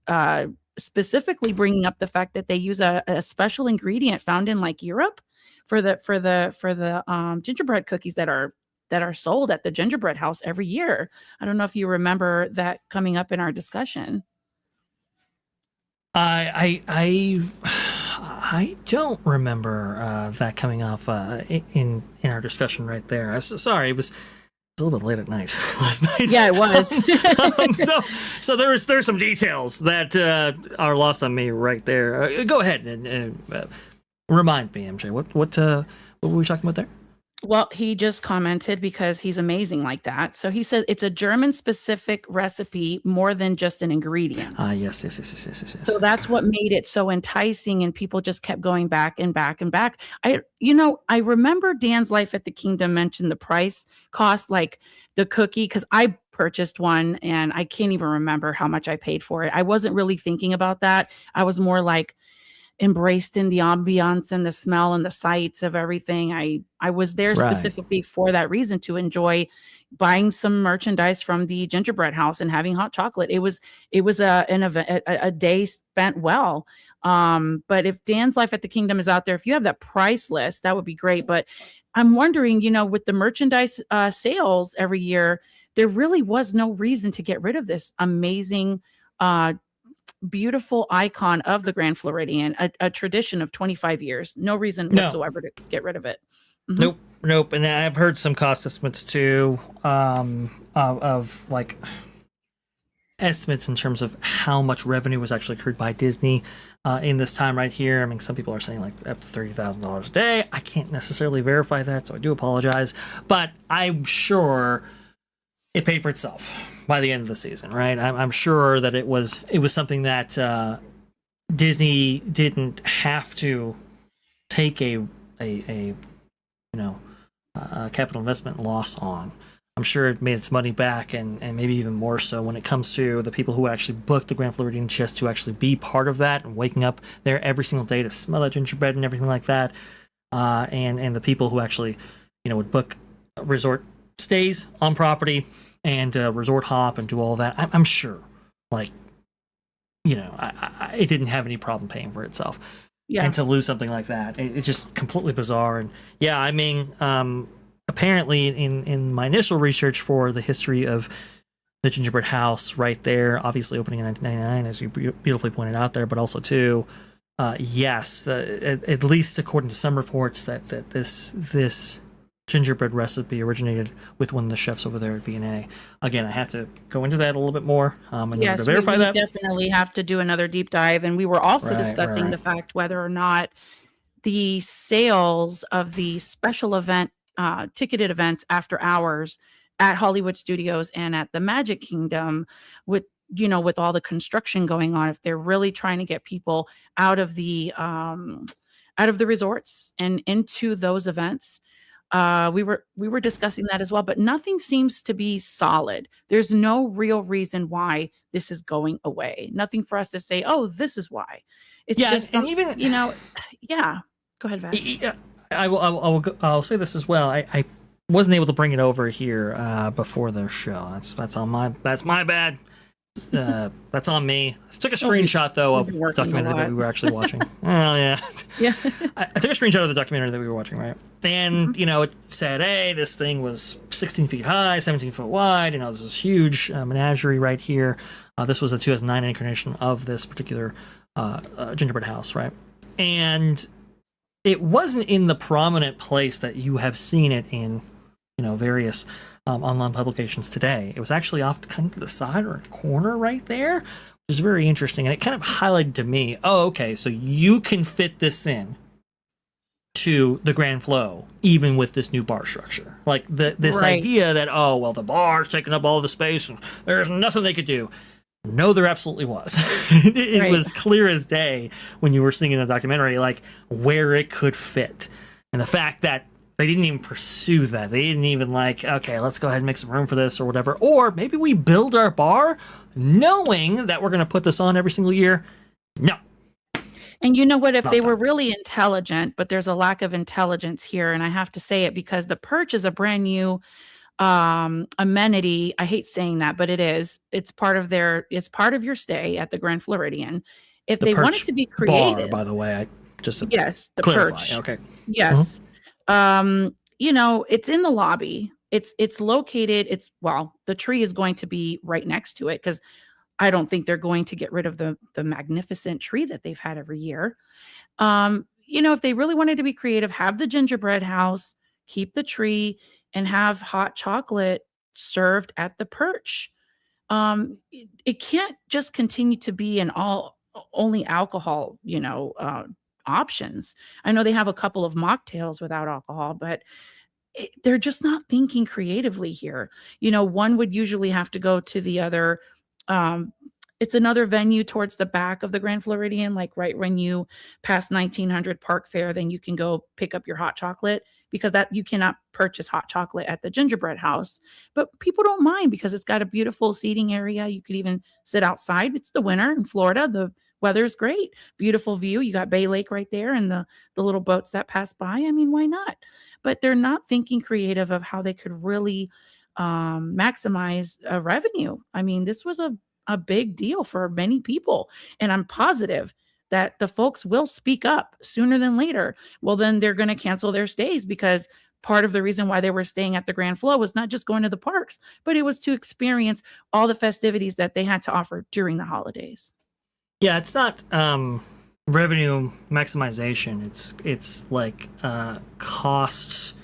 specifically bringing up the fact that they use a special ingredient found in like Europe for the gingerbread cookies that are sold at the gingerbread house every year. I don't know if you remember that coming up in our discussion. I don't remember that coming off in our discussion right there. Sorry, it was a little bit late at night last night. Yeah, it was. So there's some details that are lost on me right there. Go ahead and remind me, MJ. What were we talking about there? Well, he just commented because he's amazing like that. So he said it's a German-specific recipe more than just an ingredient. Yes. So that's what made it so enticing, and people just kept going back and back and back. I remember Dan's Life at the Kingdom mentioned the price cost, like the cookie, because I purchased one and I can't even remember how much I paid for it. I wasn't really thinking about that. I was more like embraced in the ambiance and the smell and the sights of everything. I was there specifically for that reason, to enjoy buying some merchandise from the gingerbread house and having hot chocolate. It was an event, a day spent well. But if Dan's Life at the Kingdom is out there, if you have that price list, that would be great. But I'm wondering, with the merchandise sales every year, there really was no reason to get rid of this amazing beautiful icon of the Grand Floridian, a tradition of 25 years. No reason whatsoever to get rid of it. Mm-hmm. Nope. And I've heard some cost estimates too, of like estimates in terms of how much revenue was actually accrued by Disney in this time right here. I mean, some people are saying like up to $30,000 a day. I can't necessarily verify that, so I do apologize. But I'm sure it paid for itself by the end of the season, right? I'm sure that it was something that Disney didn't have to take a capital investment loss on. I'm sure it made its money back, and maybe even more so when it comes to the people who actually booked the Grand Floridian just to actually be part of that and waking up there every single day to smell that gingerbread and everything like that, and the people who actually would book resort stays on property and resort hop and do all that. I'm sure, it didn't have any problem paying for itself. Yeah. And to lose something like that, it's just completely bizarre. And yeah, I mean, apparently in my initial research for the history of the gingerbread house right there, obviously opening in 1999, as you beautifully pointed out there, but also too, yes, at least according to some reports that this gingerbread recipe originated with one of the chefs over there at V&A. Again, I have to go into that a little bit more in order to verify that. We definitely have to do another deep dive. And we were also discussing the fact whether or not the sales of the special event, ticketed events after hours at Hollywood Studios and at the Magic Kingdom, with all the construction going on, if they're really trying to get people out of the resorts and into those events. We were discussing that as well, but nothing seems to be solid. There's no real reason why this is going away. Nothing for us to say, oh, this is why. It's just, and even, yeah. Go ahead, Vash. Yeah, I'll say this as well. I wasn't able to bring it over here before the show. That's my bad. That's on me. I took a screenshot though of the documentary that we were actually watching. Oh yeah. I took a screenshot of the documentary that we were watching, right? And it said, hey, this thing was 16 feet high, 17 foot wide. This is huge menagerie right here. This was the 2009 incarnation of this particular gingerbread house, right? And it wasn't in the prominent place that you have seen it in, various online publications today. It was actually off kind of to the side or a corner right there, which is very interesting. And it kind of highlighted to me, oh, okay, so you can fit this in to the Grand Flow, even with this new bar structure. Like this idea that, oh, well, the bar's taking up all the space and there's nothing they could do. No, there absolutely was. It was clear as day when you were seeing the documentary, like where it could fit. And the fact that They didn't even pursue that. They didn't even like, okay, let's go ahead and make some room for this or whatever. Or maybe we build our bar knowing that we're going to put this on every single year. No. And you know what? If Not they that. were really intelligent, but there's a lack of intelligence here, and I have to say it because the perch is a brand new amenity. I hate saying that, but it is. It's part of your stay at the Grand Floridian. If The they wanted perch to be bar, creative, by the way, just to yes, the clarify. perch. Okay. Yes. It's in the lobby. It's located, the tree is going to be right next to it because I don't think they're going to get rid of the magnificent tree that they've had every year. If they really wanted to be creative, have the gingerbread house, keep the tree, and have hot chocolate served at the perch. It can't just continue to be an only alcohol, options. I know they have a couple of mocktails without alcohol, but they're just not thinking creatively here. One would usually have to go to the other. It's another venue towards the back of the Grand Floridian, like right when you pass 1900 Park Fair, then you can go pick up your hot chocolate because that you cannot purchase hot chocolate at the gingerbread house. But people don't mind because it's got a beautiful seating area. You could even sit outside. It's the winter in Florida. The weather's great. Beautiful view. You got Bay Lake right there and the little boats that pass by. I mean, why not? But they're not thinking creative of how they could really maximize revenue. I mean, this was a big deal for many people. And I'm positive that the folks will speak up sooner than later. Well, then they're going to cancel their stays because part of the reason why they were staying at the Grand Flow was not just going to the parks, but it was to experience all the festivities that they had to offer during the holidays. Yeah, it's not revenue maximization. It's like cost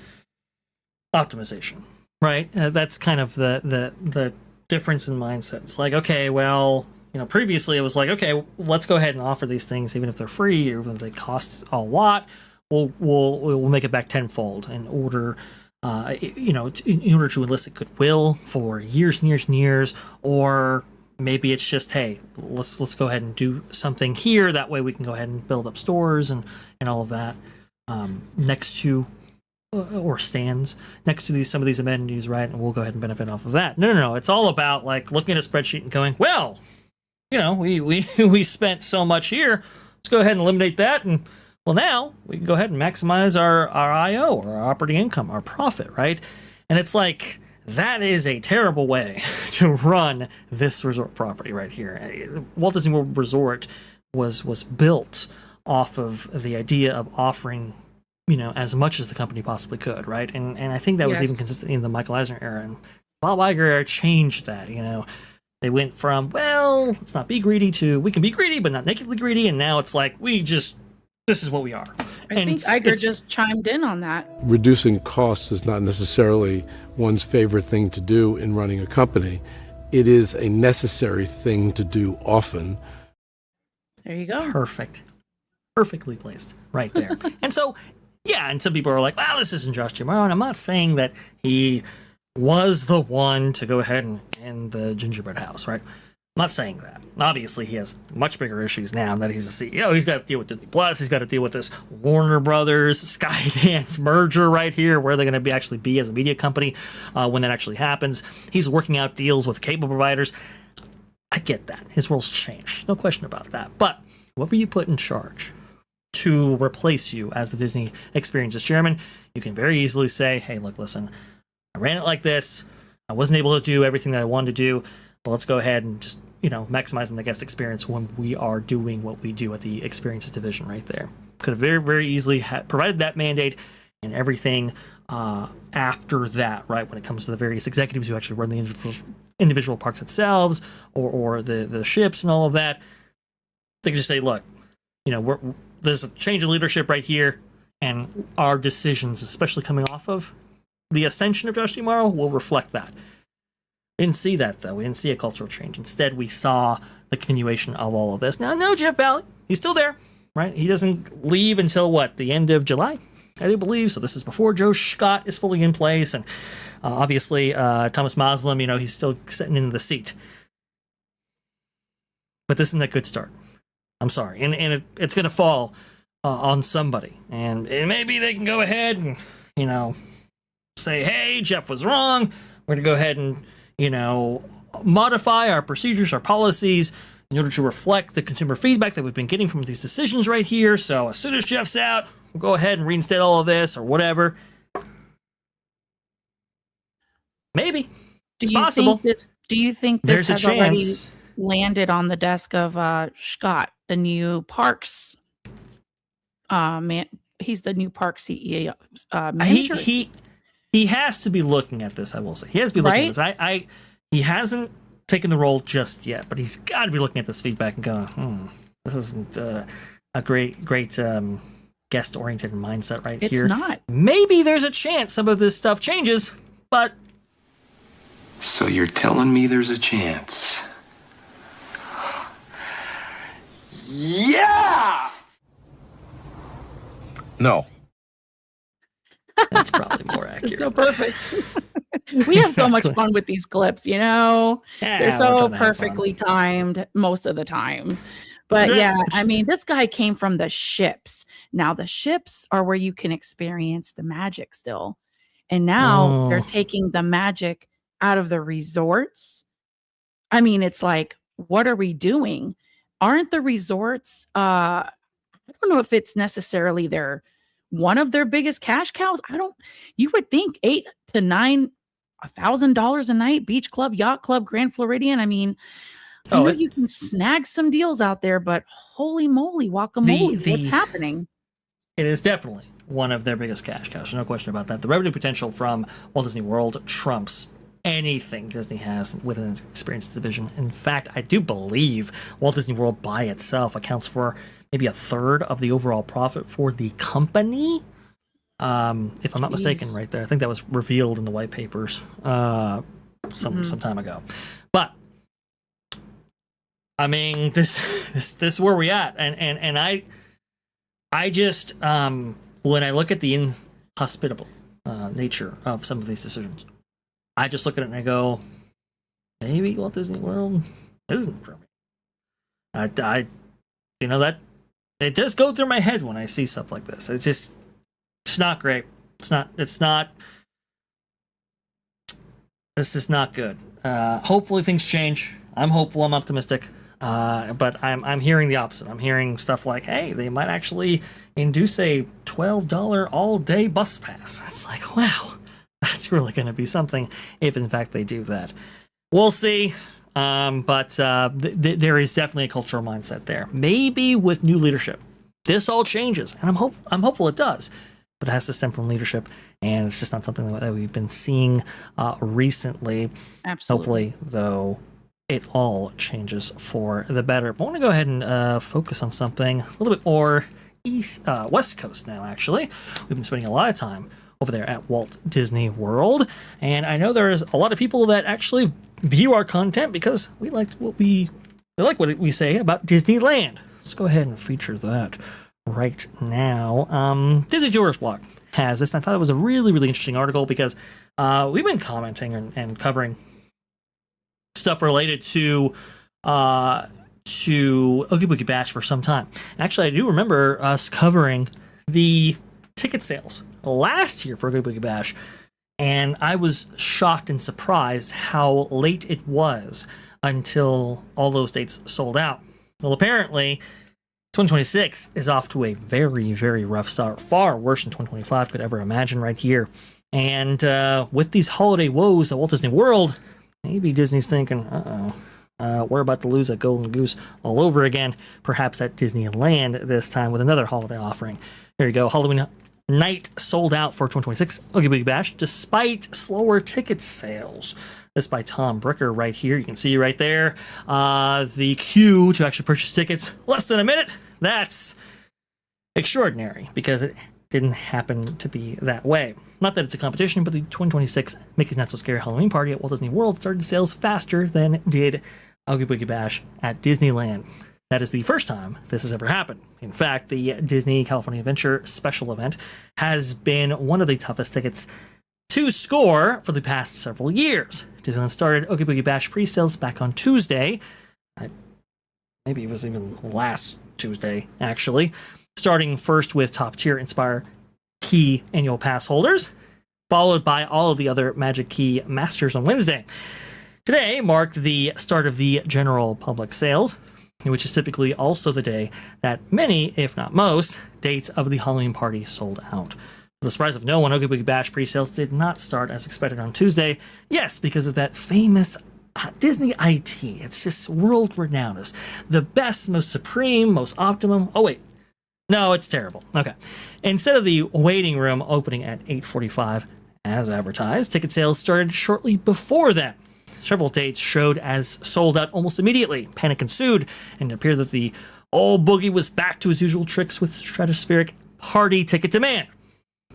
optimization, right? That's kind of the difference in mindset. It's like, okay, well, previously it was like, okay, let's go ahead and offer these things, even if they're free or even if they cost a lot. We'll make it back tenfold in order, in order to elicit goodwill for years and years and years. Or maybe it's just, hey, let's go ahead and do something here. That way we can go ahead and build up stores and all of that next to. Or stands next to some of these amenities, right? And we'll go ahead and benefit off of that. No. It's all about like looking at a spreadsheet and going, well, we spent so much here. Let's go ahead and eliminate that, and well, now we can go ahead and maximize our IO, or our operating income, our profit, right? And it's like that is a terrible way to run this resort property right here. Walt Disney World Resort was built off of the idea of offering as much as the company possibly could, right? And I think that was even consistent in the Michael Eisner era. And Bob Iger era changed that, They went from, well, let's not be greedy to we can be greedy, but not nakedly greedy. And now it's like, this is what we are. I think Iger just chimed in on that. Reducing costs is not necessarily one's favorite thing to do in running a company. It is a necessary thing to do often. There you go. Perfect. Perfectly placed right there. And so, yeah, and some people are like, well, this isn't Josh Giamaro. And I'm not saying that he was the one to go ahead and end the gingerbread house, right? I'm not saying that. Obviously, he has much bigger issues now that he's a CEO. He's got to deal with Disney Plus. He's got to deal with this Warner Brothers Skydance merger right here, where they're going to actually be as a media company when that actually happens. He's working out deals with cable providers. I get that. His role's changed. No question about that. But whoever you put in charge to replace you as the Disney Experiences chairman, you can very easily say, hey, look, listen, I ran it like this. I wasn't able to do everything that I wanted to do, but let's go ahead and just, maximizing the guest experience when we are doing what we do at the Experiences division right there. Could have very, very easily provided that mandate and everything after that, right, when it comes to the various executives who actually run the individual parks themselves or the ships and all of that. They can just say, look, there's a change of leadership right here, and our decisions, especially coming off of the ascension of Josh Giamaro, will reflect that. We didn't see that, though. We didn't see a cultural change. Instead, we saw the continuation of all of this. Now, no, Jeff Valley, he's still there, right? He doesn't leave until, the end of July, I do believe. So this is before Joe Scott is fully in place. And obviously, Thomas Moslem, he's still sitting in the seat. But this isn't a good start. I'm sorry. And it's going to fall on somebody. And maybe they can go ahead and say, hey, Jeff was wrong. We're going to go ahead and, modify our procedures, our policies in order to reflect the consumer feedback that we've been getting from these decisions right here. So as soon as Jeff's out, we'll go ahead and reinstate all of this or whatever. Maybe. It's possible. Do you think There's this a has already chance. landed on the desk of Scott, the new parks man? He's the new park CEO. Manager? He has to be looking at this, I will say. He has to be looking at this. He hasn't taken the role just yet, but he's got to be looking at this feedback and going, this isn't a great guest-oriented mindset here. It's not. Maybe there's a chance some of this stuff changes, but... So you're telling me there's a chance? Yeah! No. That's probably more accurate. It's so perfect. We have so much fun with these clips, Yeah, They're so perfectly timed most of the time. But this guy came from the ships. Now the ships are where you can experience the magic still. And now they're taking the magic out of the resorts. It's like, what are we doing? Aren't the resorts, I don't know if it's necessarily one of their biggest cash cows. You would think $8,000 to $9,000 a night, beach club, yacht club, Grand Floridian. I know you can snag some deals out there, but holy moly, guacamole, what's happening? It is definitely one of their biggest cash cows. No question about that. The revenue potential from Walt Disney World trumps anything Disney has within its experience division. In fact, I do believe Walt Disney World by itself accounts for maybe a third of the overall profit for the company. If I'm not mistaken, right there. I think that was revealed in the white papers some time ago. But this is where we're at, and I just when I look at the inhospitable nature of some of these decisions, I just look at it and I go, maybe Walt Disney World isn't for me. That it does go through my head when I see stuff like this. It's not great. This is not good. Hopefully things change. I'm hopeful, I'm optimistic. But I'm hearing the opposite. I'm hearing stuff like, hey, they might actually induce a $12 all-day bus pass. It's like, wow, that's really going to be something if, in fact, they do that. We'll see. But there is definitely a cultural mindset there. Maybe with new leadership, this all changes, and I'm hopeful it does. But it has to stem from leadership, and it's just not something that we've been seeing recently. Absolutely. Hopefully, though, it all changes for the better. But I want to go ahead and focus on something a little bit more West Coast now, actually. We've been spending a lot of time over there at Walt Disney World, and I know there's a lot of people that actually view our content because we like what we say about Disneyland. Let's go ahead and feature that right now. Disney Tourist Blog has this, and I thought it was a really, really interesting article because we've been commenting and covering stuff related to Oogie Boogie Bash for some time. Actually, I do remember us covering the ticket sales last year for Oogie Boogie Bash, and I was shocked and surprised how late it was until all those dates sold out. Well, apparently 2026 is off to a very, very rough start, far worse than 2025 could ever imagine right here. And with these holiday woes at Walt Disney World, maybe Disney's thinking, we're about to lose a golden goose all over again, perhaps at Disneyland this time with another holiday offering. There you go. Halloween night sold out for 2026 Oogie Boogie Bash, despite slower ticket sales. This by Tom Bricker right here. You can see right there the queue to actually purchase tickets. Less than a minute. That's extraordinary because it didn't happen to be that way. Not that it's a competition, but the 2026 Mickey's Not So Scary Halloween Party at Walt Disney World started sales faster than did Oogie Boogie Bash at Disneyland. That is the first time this has ever happened. In fact, the Disney California Adventure special event has been one of the toughest tickets to score for the past several years. Disneyland started Oogie Boogie Bash pre-sales back on Tuesday. Maybe it was even last Tuesday, actually. Starting first with top-tier Inspire Key annual pass holders, followed by all of the other Magic Key Masters on Wednesday. Today marked the start of the general public sales, which is typically also the day that many, if not most, dates of the Halloween party sold out. To the surprise of no one, Oogie Boogie Bash pre-sales did not start as expected on Tuesday. Yes, because of that famous Disney IT. It's just world-renowned as the best, most supreme, most optimum. Oh, wait. No, it's terrible. Okay. Instead of the waiting room opening at 8:45 as advertised, ticket sales started shortly before that. Several dates showed as sold out almost immediately. Panic ensued, and it appeared that the old boogie was back to his usual tricks with stratospheric party ticket demand.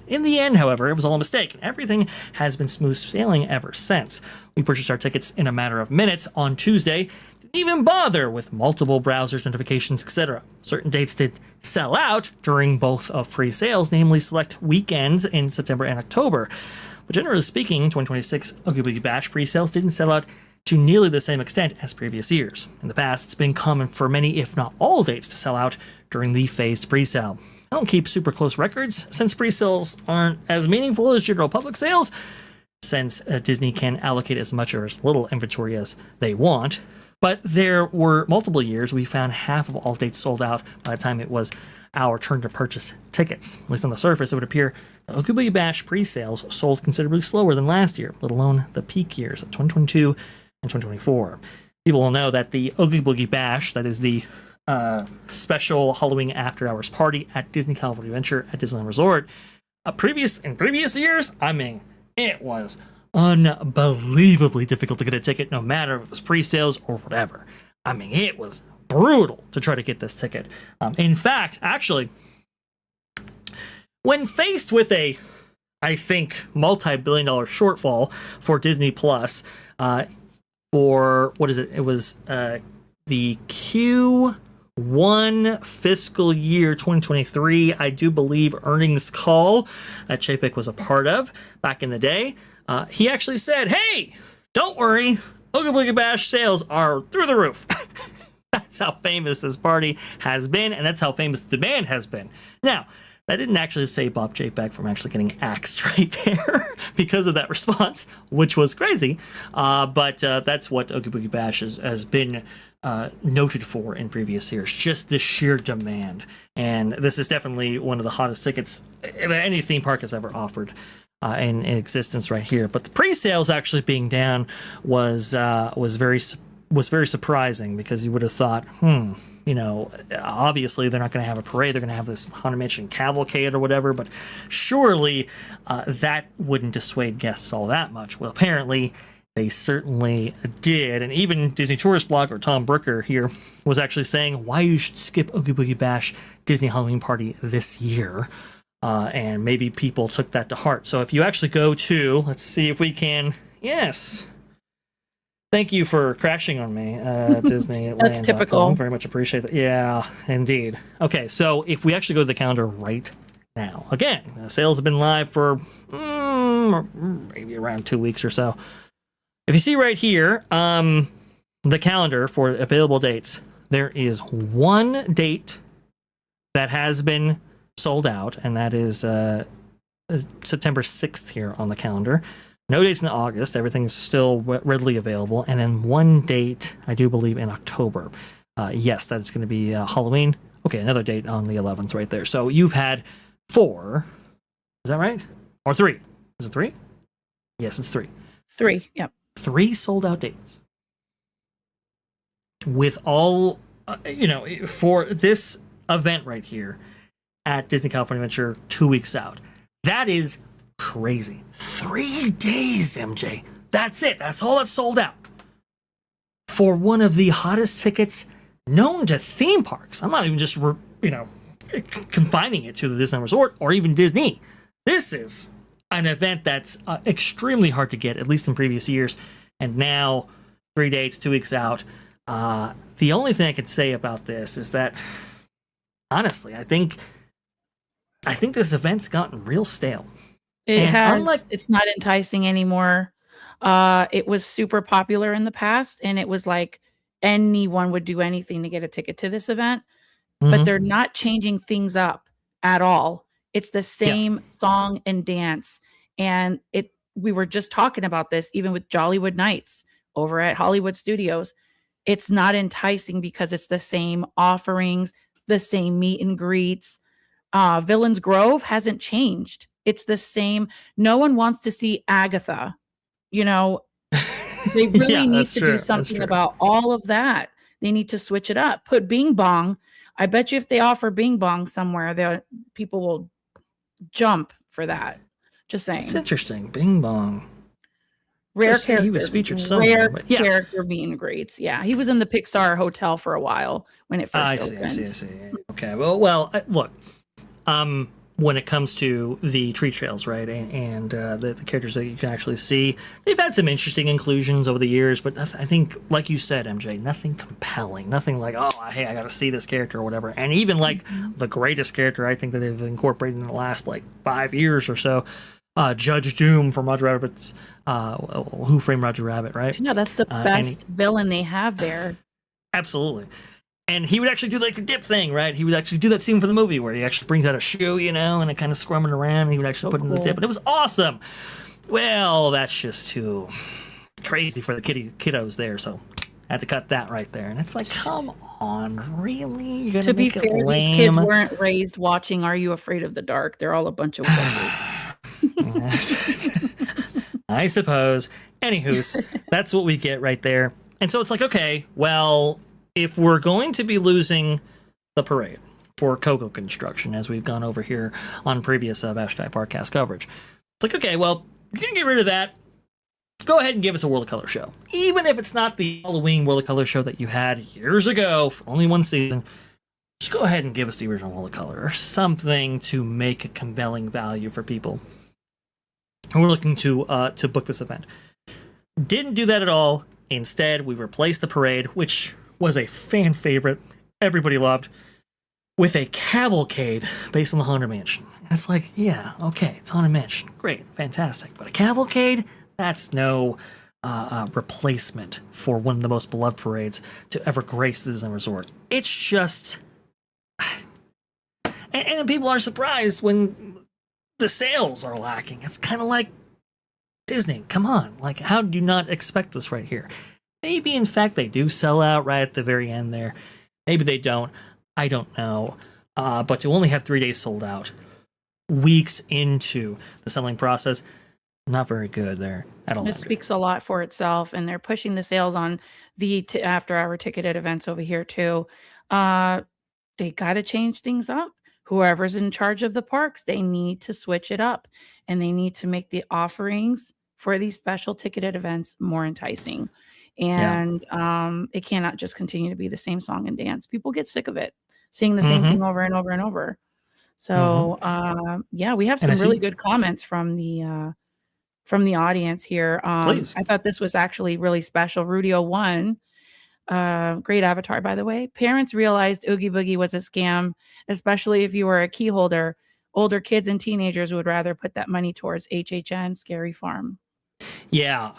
In the end, however, it was all a mistake, and everything has been smooth sailing ever since. We purchased our tickets in a matter of minutes on Tuesday. Didn't even bother with multiple browsers, notifications, etc. Certain dates did sell out during both of pre-sales, namely select weekends in September and October. But generally speaking, 2026 Oogie Boogie Bash pre-sales didn't sell out to nearly the same extent as previous years. In the past, it's been common for many, if not all, dates to sell out during the phased pre-sale. I don't keep super close records, since pre-sales aren't as meaningful as general public sales, since Disney can allocate as much or as little inventory as they want. But there were multiple years we found half of all dates sold out by the time it was our turn to purchase tickets. At least on the surface, it would appear the Oogie Boogie Bash pre-sales sold considerably slower than last year, let alone the peak years of 2022 and 2024. People will know that the Oogie Boogie Bash, that is the special Halloween after-hours party at Disney California Adventure at Disneyland Resort, in previous years, I mean, it was unbelievably difficult to get a ticket, no matter if it was pre-sales or whatever. I mean, it was brutal to try to get this ticket. In fact, actually, when faced with a, I think, multi-billion-dollar shortfall for Disney Plus, for, what is it? It was the Q1 fiscal year 2023, I do believe, earnings call that Chapek was a part of back in the day. He actually said, hey, don't worry, Oogie Boogie Bash sales are through the roof. That's how famous this party has been, and that's how famous the demand has been. Now, that didn't actually save Bob Chapek from actually getting axed right there because of that response, which was crazy. But that's what Oogie Boogie Bash has been noted for in previous years, just the sheer demand. And this is definitely one of the hottest tickets that any theme park has ever offered in existence right here. But the pre-sales actually being down was very surprising, because you would have thought, obviously they're not going to have a parade, they're going to have this Haunted Mansion cavalcade or whatever, but surely that wouldn't dissuade guests all that much. Well, apparently they certainly did, and even Disney Tourist blogger Tom Brooker here was actually saying why you should skip Oogie Boogie Bash Disney Halloween Party this year, and maybe people took that to heart. So if you actually go to, let's see if we can, yes, thank you for crashing on me, Disneyland. That's typical. Very much appreciate that. Yeah, indeed. Okay, so if we actually go to the calendar right now, again, sales have been live for maybe around 2 weeks or so. If you see right here, the calendar for available dates, there is one date that has been sold out, and that is September 6th here on the calendar. No dates in August. Everything's still readily available. And then one date, I do believe, in October. Yes, that's going to be Halloween. Okay, another date on the 11th right there. So you've had 4. Is that right? Or 3? Is it 3? Yes, it's 3. 3, yep. 3 sold out dates. With all, for this event right here at Disney California Adventure 2 weeks out. That is crazy. 3 days, MJ. That's it. That's all that's sold out. For one of the hottest tickets known to theme parks. I'm not even just, confining it to the Disneyland Resort or even Disney. This is an event that's extremely hard to get, at least in previous years. And now, 3 dates, 2 weeks out. The only thing I can say about this is that, honestly, I think this event's gotten real stale. It's not enticing anymore. It was super popular in the past, and it was like anyone would do anything to get a ticket to this event, but they're not changing things up at all. It's the same song and dance. And we were just talking about this even with Jollywood Nights over at Hollywood Studios. It's not enticing because it's the same offerings, the same meet and greets. Villains Grove hasn't changed. It's the same. No one wants to see Agatha. You know, they really need to do something about all of that. They need to switch it up. Put Bing Bong. I bet you if they offer Bing Bong somewhere, people will jump for that. Just saying. It's interesting. Bing Bong. Rare character. He was featured somewhere. Rare character meet and greets. Yeah, he was in the Pixar hotel for a while when it first opened. I see. Okay. Well, look. When it comes to the tree trails, right, and the characters that you can actually see, they've had some interesting inclusions over the years, but I think, like you said, MJ, nothing compelling, nothing like, oh, hey, I got to see this character or whatever. And even like the greatest character I think that they've incorporated in the last like 5 years or so, Judge Doom from Roger Rabbit's Who Framed Roger Rabbit, right? Yeah, that's the best villain they have there. Absolutely. And he would actually do like the dip thing, right? He would actually do that scene for the movie where he actually brings out a shoe, you know, and it kind of scrumming around. And he would actually put it in the dip, and it was awesome. Well, that's just too crazy for the kiddos there, so I had to cut that right there. And it's like, come on, really? You're gonna to be make fair, it lame? these kids weren't raised watching Are You Afraid of the Dark? They're all a bunch of wussies. I suppose. Anywho's, that's what we get right there. And so it's like, okay, well, if we're going to be losing the parade for Coco construction, as we've gone over here on previous Vash Sky ParkCast coverage, it's like, okay, well, you're going to get rid of that. Go ahead and give us a World of Color show. Even if it's not the Halloween World of Color show that you had years ago for only one season, just go ahead and give us the original World of Color or something to make a compelling value for people who are looking to book this event. Didn't do that at all. Instead, we replaced the parade, which was a fan favorite, everybody loved, with a cavalcade based on the Haunted Mansion. And it's like, yeah, okay, it's Haunted Mansion, great, fantastic, but a cavalcade? That's no replacement for one of the most beloved parades to ever grace the Disney Resort. It's just, and people are surprised when the sales are lacking. It's kind of like, Disney, come on, like, how do you not expect this right here? Maybe, in fact, they do sell out right at the very end there. Maybe they don't. I don't know. But to only have 3 days sold out, weeks into the selling process, not very good there at all. It speaks a lot for itself, and they're pushing the sales on the after-hour ticketed events over here, too. They got to change things up. Whoever's in charge of the parks, they need to switch it up, and they need to make the offerings for these special ticketed events more enticing. And it cannot just continue to be the same song and dance. People get sick of it, seeing the same thing over and over and over. So we have some really good comments from the audience here. I thought this was actually really special. Rudio1, great avatar, by the way. Parents realized Oogie Boogie was a scam, especially if you were a key holder. Older kids and teenagers would rather put that money towards HHN Scary Farm. Yeah,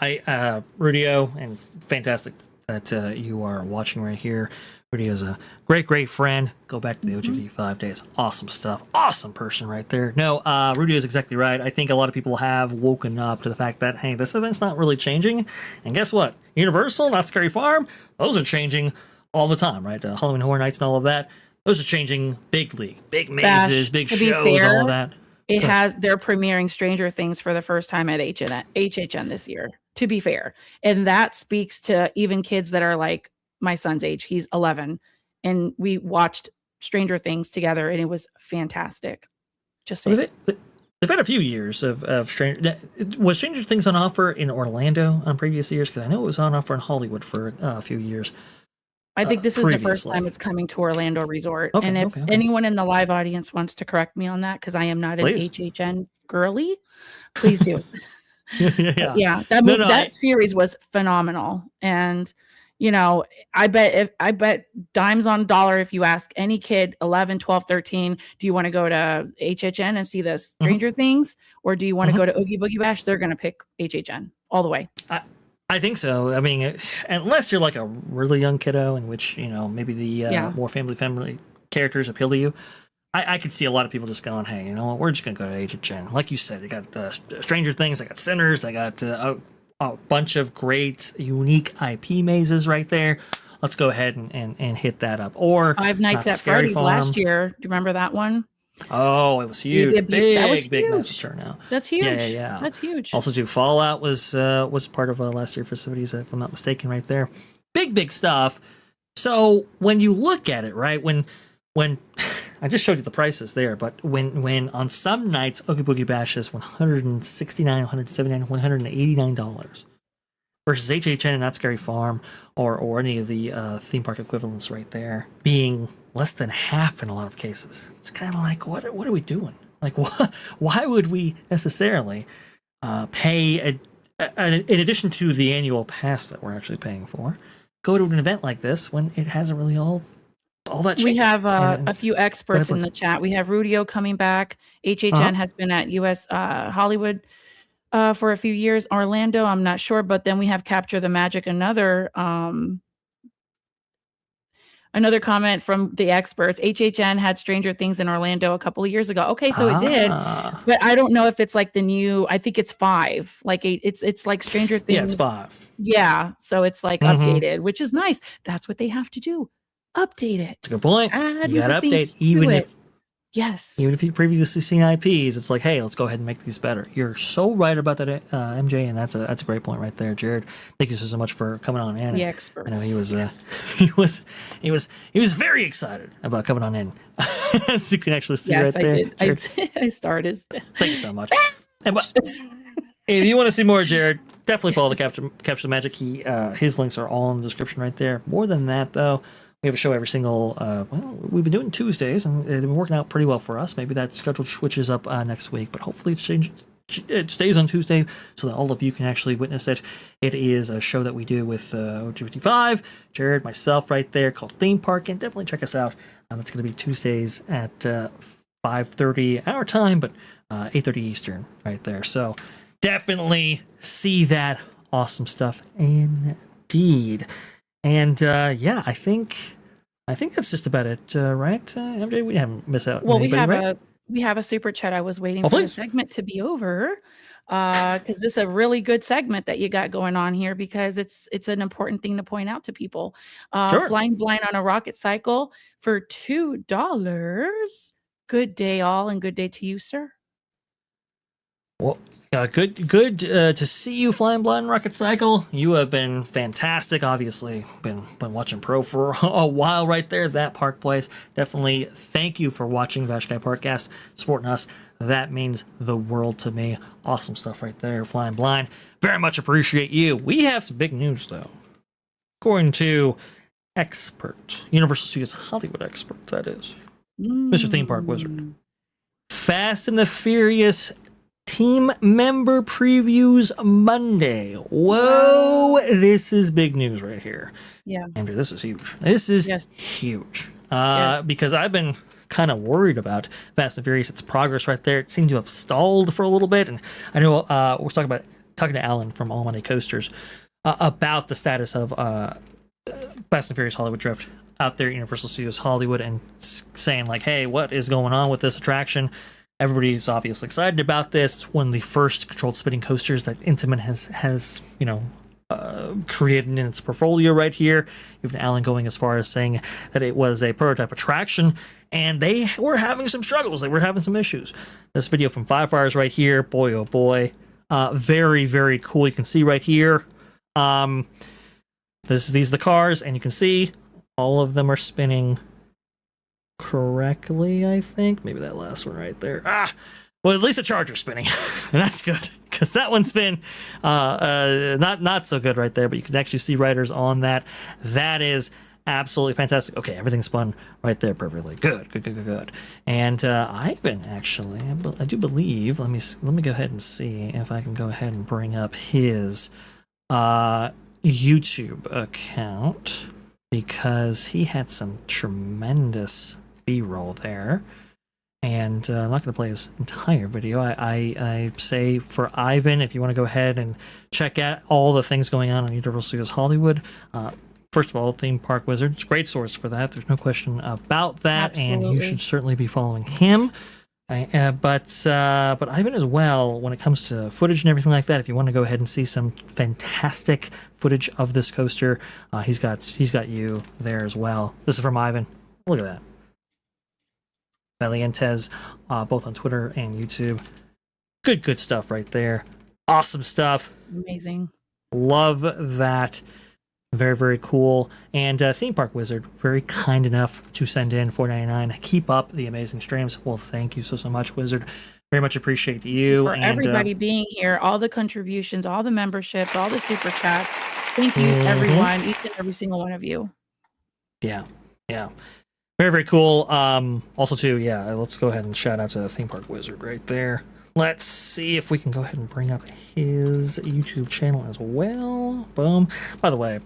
Rudio, and fantastic that you are watching right here. Rudio's a great friend. Go back to the OGV 5 days. Awesome stuff. Awesome person right there. No, Rudio's exactly right. I think a lot of people have woken up to the fact that, hey, this event's not really changing. And guess what? Universal, not Scary Farm, those are changing all the time, right? Halloween Horror Nights and all of that. Those are changing big league, big mazes, big shows, all of that. They're premiering Stranger Things for the first time at HHN this year, to be fair. And that speaks to even kids that are like my son's age. He's 11. And we watched Stranger Things together, and it was fantastic. Just saying. They've had a few years of Stranger. Was Stranger Things on offer in Orlando on previous years? Because I know it was on offer in Hollywood for a few years. I think this is the first time it's coming to Orlando Resort. And if anyone in the live audience wants to correct me on that, because I am not an HHN girly, please do. That series was phenomenal. And, you know, I bet dimes on a dollar if you ask any kid, 11, 12, 13, do you want to go to HHN and see the Stranger Things? Or do you want to go to Oogie Boogie Bash? They're going to pick HHN all the way. I think so. I mean, unless you're like a really young kiddo, in which, you know, maybe the more family characters appeal to you. I could see a lot of people just going, hey, you know what, we're just going to go to HHN. Like you said, they got Stranger Things, they got Sinners, they got a bunch of great, unique IP mazes right there. Let's go ahead and hit that up. Or Five Nights at Scary Freddy's Farm. last year. Do you remember that one? Oh, it was huge. That was Big huge. massive turnout. That's huge. Yeah. That's huge. Also, too, Fallout was part of last year's festivities, if I'm not mistaken, right there. Big stuff. So when you look at it, right, when I just showed you the prices there, but when on some nights Oogie Boogie Bash is $169, $179, $189 versus HHN and Not Scary Farm or any of the theme park equivalents right there being less than half in a lot of cases. It's kind of like, what are we doing? Like, why would we necessarily pay, in addition to the annual pass that we're actually paying for, go to an event like this when it hasn't really all that changed? We have a few experts in the chat. We have Rudio coming back. HHN has been at US Hollywood for a few years. Orlando, I'm not sure, but then we have Capture the Magic, another comment from the experts. HHN had Stranger Things in Orlando a couple of years ago. Okay, so it did, but I don't know if it's like the new. I think it's 5. Like it's like Stranger Things. Yeah, it's 5. Yeah, so it's like updated, which is nice. That's what they have to do. Update it. It's a good point. Add You got to things update, even to if it. Yes. even if you previously seen IPs. It's like, hey, let's go ahead and make these better. You're so right about that, MJ, and that's a great point right there, Jared. Thank you so much for coming on in. The experts. I know he was yes. he was very excited about coming on in. As you can actually see Yes, right I there. did. Jared, I started. thank you so much. But if you want to see more of Jared, definitely follow the Capture the Magic. His links are all in the description right there. More than that, though, we have a show every single, we've been doing Tuesdays, and it's been working out pretty well for us. Maybe that schedule switches up next week, but hopefully it stays on Tuesday so that all of you can actually witness it. It is a show that we do with OG55, Jared, myself right there, called Theme Park, and definitely check us out. That's going to be Tuesdays at 5:30 our time, but 8:30 Eastern right there. So definitely see that awesome stuff indeed. And yeah, I think that's just about it, right? MJ, we haven't missed out. Well, anybody, we have a super chat. I was waiting Oh, for the please. segment to be over because this is a really good segment that you got going on here because it's an important thing to point out to people. Sure. Flying blind on a rocket cycle for $2. Good day, all, and good day to you, sir. Well, good to see you, Flying Blind Rocket Cycle. You have been fantastic. Obviously, been watching Pro for a while right there. That park place. Definitely thank you for watching Vash Sky ParkCast, supporting us. That means the world to me. Awesome stuff right there, Flying Blind. Very much appreciate you. We have some big news, though. According to Universal Studios Hollywood expert, that is, Mr. Theme Park Wizard. Fast and the Furious team member previews Monday. Whoa, this is big news right here. Yeah. Andrew, this is huge. This is huge. Because I've been kind of worried about Fast and Furious. Its progress right there. It seemed to have stalled for a little bit. And I know we're talking to Alan from All Money Coasters about the status of Fast and Furious Hollywood Drift out there at Universal Studios Hollywood, and saying like, hey, what is going on with this attraction? Everybody's obviously excited about this. It's one of the first controlled spinning coasters that Intamin has created in its portfolio right here. Even Alan going as far as saying that it was a prototype attraction, and they were having some struggles. They were having some issues. This video from Five Fires right here, boy oh boy, very, very cool. You can see right here, these are the cars, and you can see all of them are spinning correctly, I think. Maybe that last one right there. Well, at least the Charger's spinning. And that's good, because that one's been not so good right there, but you can actually see riders on that. That is absolutely fantastic. Okay, everything spun right there perfectly. Good. And I've been actually, I do believe, let me go ahead and see if I can go ahead and bring up his YouTube account, because he had some tremendous B-roll there. And I'm not going to play his entire video. I say for Ivan, if you want to go ahead and check out all the things going on Universal Studios Hollywood, first of all, Theme Park Wizard. It's a great source for that. There's no question about that. And you Absolutely. should certainly be following him. But Ivan as well, when it comes to footage and everything like that, if you want to go ahead and see some fantastic footage of this coaster, he's got you there as well. This is from Ivan. Look at that. Valientes, both on Twitter and YouTube. Good stuff right there. Awesome stuff. Amazing. Love that. Very, very cool. And Theme Park Wizard, very kind enough to send in $4.99. Keep up the amazing streams. Well, thank you so much, Wizard. Very much appreciate you. For and everybody being here, all the contributions, all the memberships, all the super chats. Thank you, everyone, each and every single one of you. Yeah. Very, very cool. Also, too, let's go ahead and shout out to Theme Park Wizard right there. Let's see if we can go ahead and bring up his YouTube channel as well. Boom. By the way,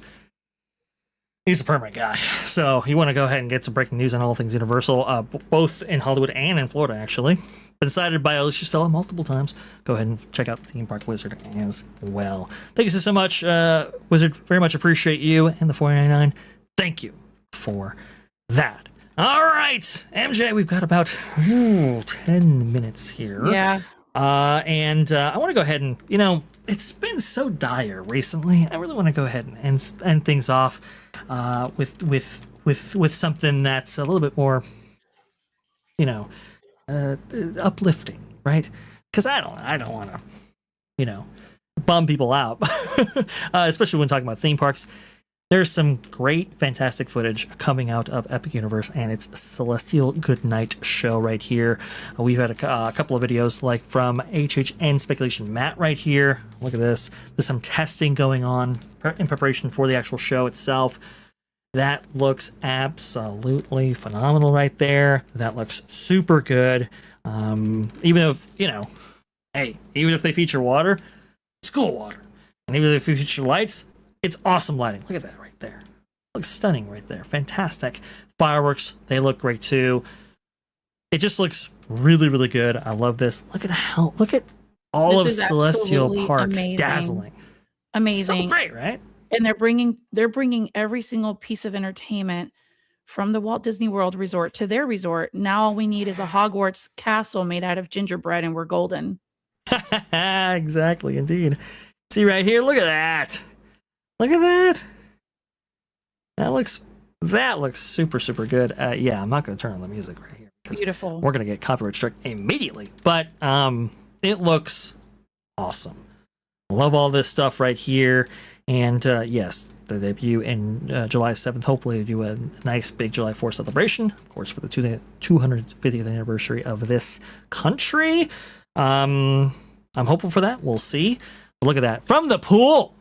he's a permanent guy. So you want to go ahead and get some breaking news on all things Universal, both in Hollywood and in Florida, actually. Been cited by Alicia Stella multiple times. Go ahead and check out Theme Park Wizard as well. Thank you so much, Wizard. Very much appreciate you and the $4.99. Thank you for that. All right, MJ, we've got about 10 minutes here. Yeah. And I want to go ahead and, it's been so dire recently. I really want to go ahead and end things off with something that's a little bit more, uplifting, right? Because I don't want to, bum people out, especially when talking about theme parks. There's some great, fantastic footage coming out of Epic Universe and its Celestial Goodnight show right here. We've had a couple of videos like from HHN Speculation Matt right here. Look at this. There's some testing going on in preparation for the actual show itself. That looks absolutely phenomenal right there. That looks super good. Even if, even if they feature water, it's cool water. And even if they feature lights, it's awesome lighting. Look at that right there. Looks stunning right there. Fantastic. Fireworks, they look great too. It just looks really, really good. I love this. Look at all of Celestial Park amazing. dazzling. Amazing. So great, right? And they're bringing every single piece of entertainment from the Walt Disney World Resort to their resort. Now all we need is a Hogwarts castle made out of gingerbread and we're golden. Exactly, indeed. See right here, look at that. Look at that. That looks super, super good. I'm not going to turn on the music right here. Beautiful. We're going to get copyright struck immediately. But it looks awesome. Love all this stuff right here. And yes, the debut in July 7th. Hopefully they do a nice big July 4th celebration. Of course, for the 250th anniversary of this country. I'm hopeful for that. We'll see. But look at that. From the pool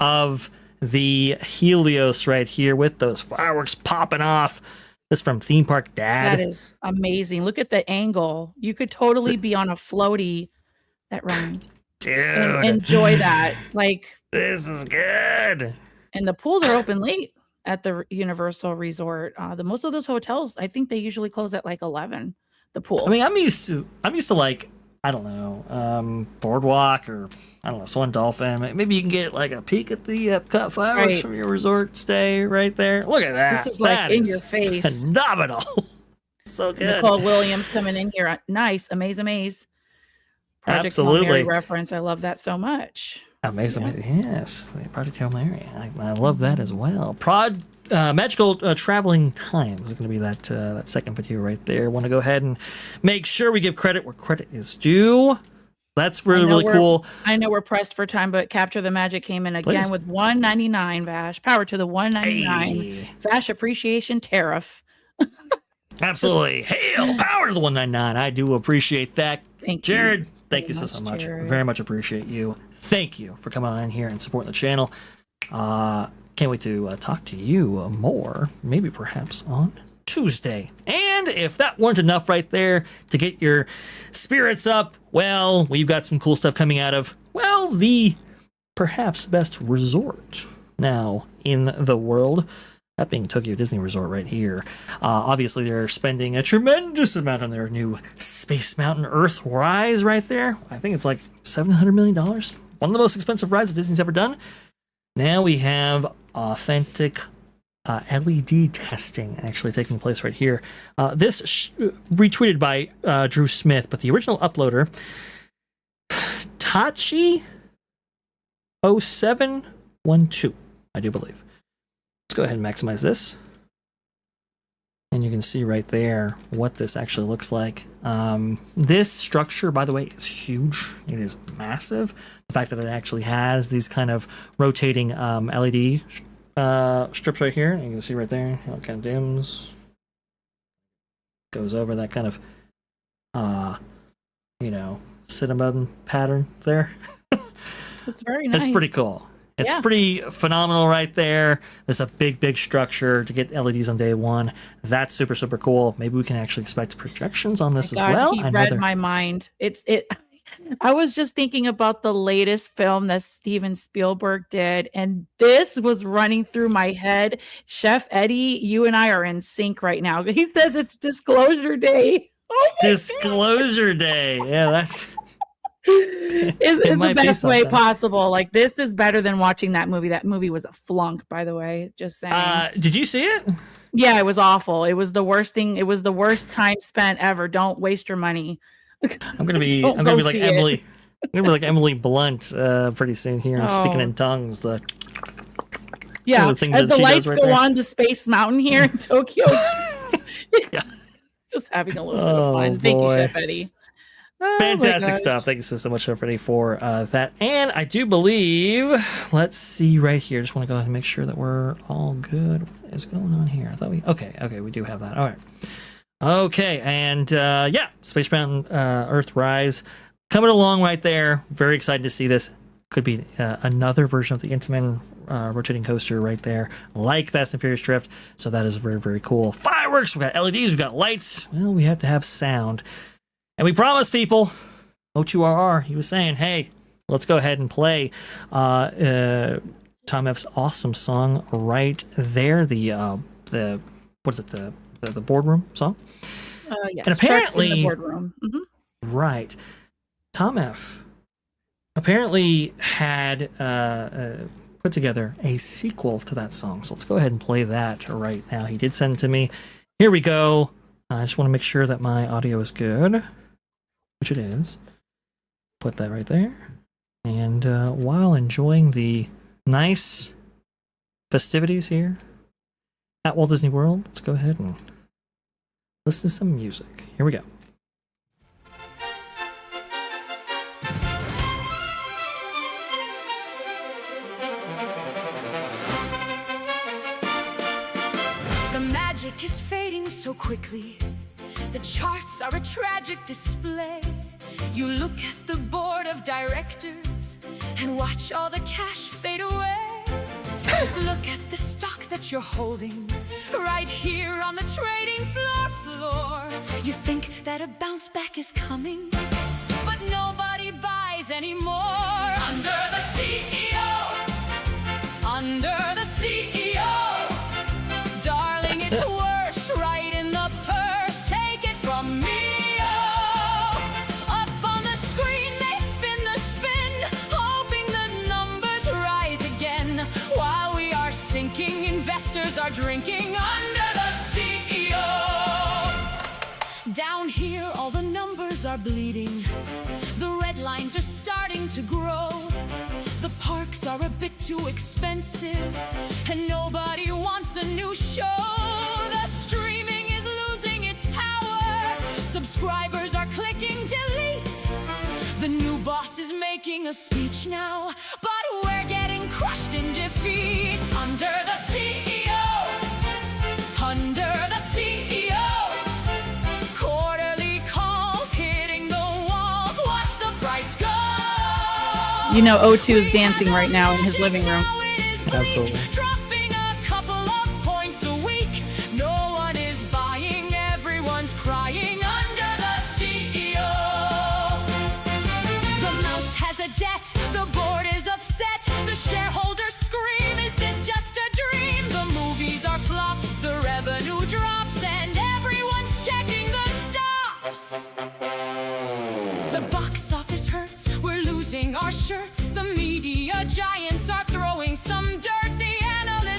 of the Helios right here with those fireworks popping off. This from Theme Park Dad. That is amazing. Look at the angle. You could totally be on a floaty that rhymed. Dude. And enjoy that. Like, this is good. And the pools are open late at the Universal Resort. Most of those hotels, I think they usually close at like 11. The pools. I mean, I'm used to like, I don't know, Boardwalk or I don't know, Swan Dolphin. Maybe you can get like a peek at the Epcot fireworks from your resort stay right there. Look at that. This is like that in is your face. Phenomenal. So good. Nicole Williams coming in here. Nice. Amaze. Project Absolutely. Hail Mary reference. I love that so much. Amazing. Yes. The Project Hail Mary. I love that as well. Magical Traveling Time is going to be that second video right there. Want to go ahead and make sure we give credit where credit is due. That's really cool. I know we're pressed for time, but Capture the Magic came in again with $1.99. Vash, power to the $1.99 Vash appreciation tariff. Absolutely. Hail power to the $1.99. I do appreciate that. Thank you, Jared. Thank you so so much. Jared. Very much appreciate you. Thank you for coming on in here and supporting the channel. Can't wait to talk to you more, maybe perhaps on Tuesday. And if that weren't enough right there to get your spirits up, well, we've got some cool stuff coming out of, well, the perhaps best resort now in the world. That being Tokyo Disney Resort right here. Obviously, they're spending a tremendous amount on their new Space Mountain Earthrise right there. I think it's like $700 million. One of the most expensive rides that Disney's ever done. Now we have authentic LED testing actually taking place right here. This retweeted by Drew Smith, but the original uploader, Tachi0712, I do believe. Let's go ahead and maximize this. And you can see right there what this actually looks like. This structure, by the way, is huge. It is massive. The fact that it actually has these kind of rotating LED strips right here. You can see right there how it kind of dims. Goes over that kind of, cinnamon pattern there. It's very nice. It's pretty cool. It's pretty phenomenal right there. There's a big structure to get LEDs on day one. That's super, super cool. Maybe we can actually expect projections on this as well. He read my mind. I was just thinking about the latest film that Steven Spielberg did, and this was running through my head. Chef Eddie, you and I are in sync right now. He says it's Disclosure Day. Oh Disclosure Day. Yeah, that's... It's the best way possible. Like, this is better than watching that movie. That movie was a flunk, by the way. Just saying. Did you see it? Yeah, it was awful. It was the worst thing. It was the worst time spent ever. Don't waste your money. I'm gonna be like Emily. I'm gonna be like Emily Blunt pretty soon here. And speaking in tongues. As the lights go on the Space Mountain here in Tokyo. Just having a little bit of fun. Thank you, Chef Eddie. Fantastic stuff. Thank you so much, Chef Eddie, for that. And I do believe, let's see right here. Just want to go ahead and make sure that we're all good. What is going on here? I thought okay, we do have that. All right. Okay, and Space Mountain Earthrise coming along right there. Very excited to see this. Could be another version of the Intamin rotating coaster right there, like Fast and Furious Drift. So that is very, very cool. Fireworks, we've got LEDs, we've got lights. Well, we have to have sound. And we promised people, O2RR, he was saying, hey, let's go ahead and play Tom F's awesome song right there. The boardroom song? Yes. And apparently, in the boardroom. Mm-hmm. Right. Tom F apparently had put together a sequel to that song. So let's go ahead and play that right now. He did send it to me. Here we go. I just want to make sure that my audio is good, which it is. Put that right there. And while enjoying the nice festivities here at Walt Disney World, let's go ahead and listen to some music. Here we go. The magic is fading so quickly. The charts are a tragic display. You look at the board of directors and watch all the cash fade away. Just look at the stock that you're holding right here on the trading floor. You think that a bounce back is coming, but nobody buys anymore. Under the CEO, under the CEO, darling, it's worse right in the purse. Take it from me, oh. Up on the screen they spin the spin, hoping the numbers rise again. While we are sinking, investors are drinking under the CEO. Down here all the numbers are bleeding. The red lines are starting to grow. The parks are a bit too expensive, and nobody wants a new show. The streaming is losing its power. Subscribers are clicking delete. The new boss is making a speech now, but we're getting crushed in defeat. Under the CEO, under the CEO. Quarterly calls hitting the walls. Watch the price go. You know, O2 is dancing right now in his living room. Absolutely. Dropping a couple of points a week. No one is buying, everyone's crying under the CEO. The mouse has a debt, the board is upset. The shareholders scream, is this just a dream? The movies are flops, the revenue drops, and everyone's checking the stops. The box office hurts, we're losing our shirts. The media giants are throwing some dirt. The analysts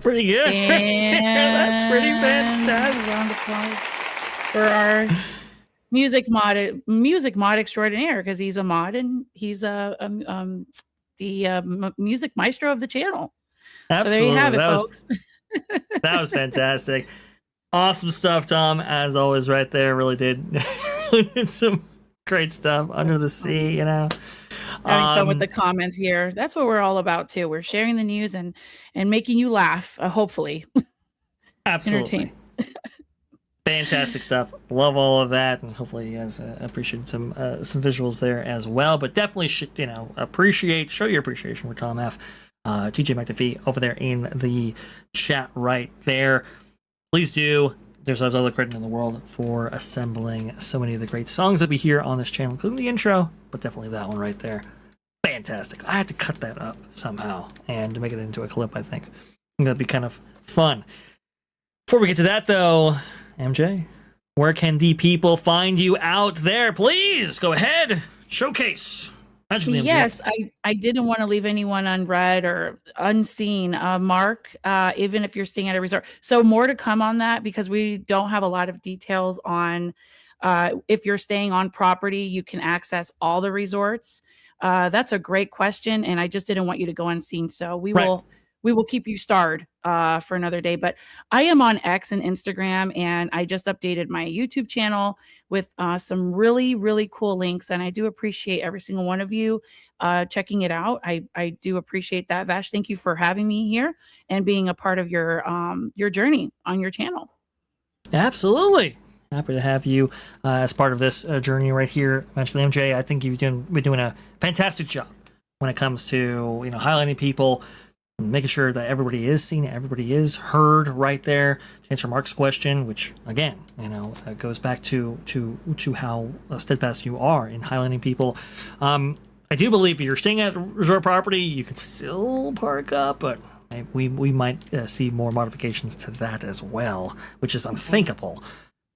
pretty good. And That's pretty fantastic. Round of applause for our music mod extraordinaire, because he's a mod and he's the music maestro of the channel. Absolutely. So there you have it, folks. That was fantastic. Awesome stuff, Tom. As always, right there, really did some great stuff under the sea, you know. Having fun with the comments here. That's what we're all about too. We're sharing the news and making you laugh, hopefully. Absolutely. Fantastic stuff. Love all of that, and hopefully you guys appreciate some visuals there as well. But definitely should, show your appreciation for Tom F. TJ McAfee over there in the chat right there. Please do. There's all the credit in the world for assembling so many of the great songs that we hear on this channel, including the intro, but definitely that one right there. Fantastic. I had to cut that up somehow and make it into a clip, I think. That'd be kind of fun. Before we get to that, though, MJ, where can the people find you out there? Please go ahead. Showcase. Yes, I didn't want to leave anyone unread or unseen. Mark, even if you're staying at a resort. So more to come on that, because we don't have a lot of details on if you're staying on property, you can access all the resorts. That's a great question, and I just didn't want you to go unseen. So we will keep you starred for another day. But I am on X and Instagram, and I just updated my YouTube channel with some really, really cool links. And I do appreciate every single one of you checking it out. I do appreciate that. Vash, thank you for having me here and being a part of your journey on your channel. Absolutely. Happy to have you as part of this journey right here, MagicalyMJ. I think you've been doing a fantastic job when it comes to highlighting people, making sure that everybody is seen, everybody is heard right there. To answer Mark's question, which again, goes back to how steadfast you are in highlighting people. I do believe if you're staying at a resort property, you can still park up, but we might see more modifications to that as well, which is unthinkable.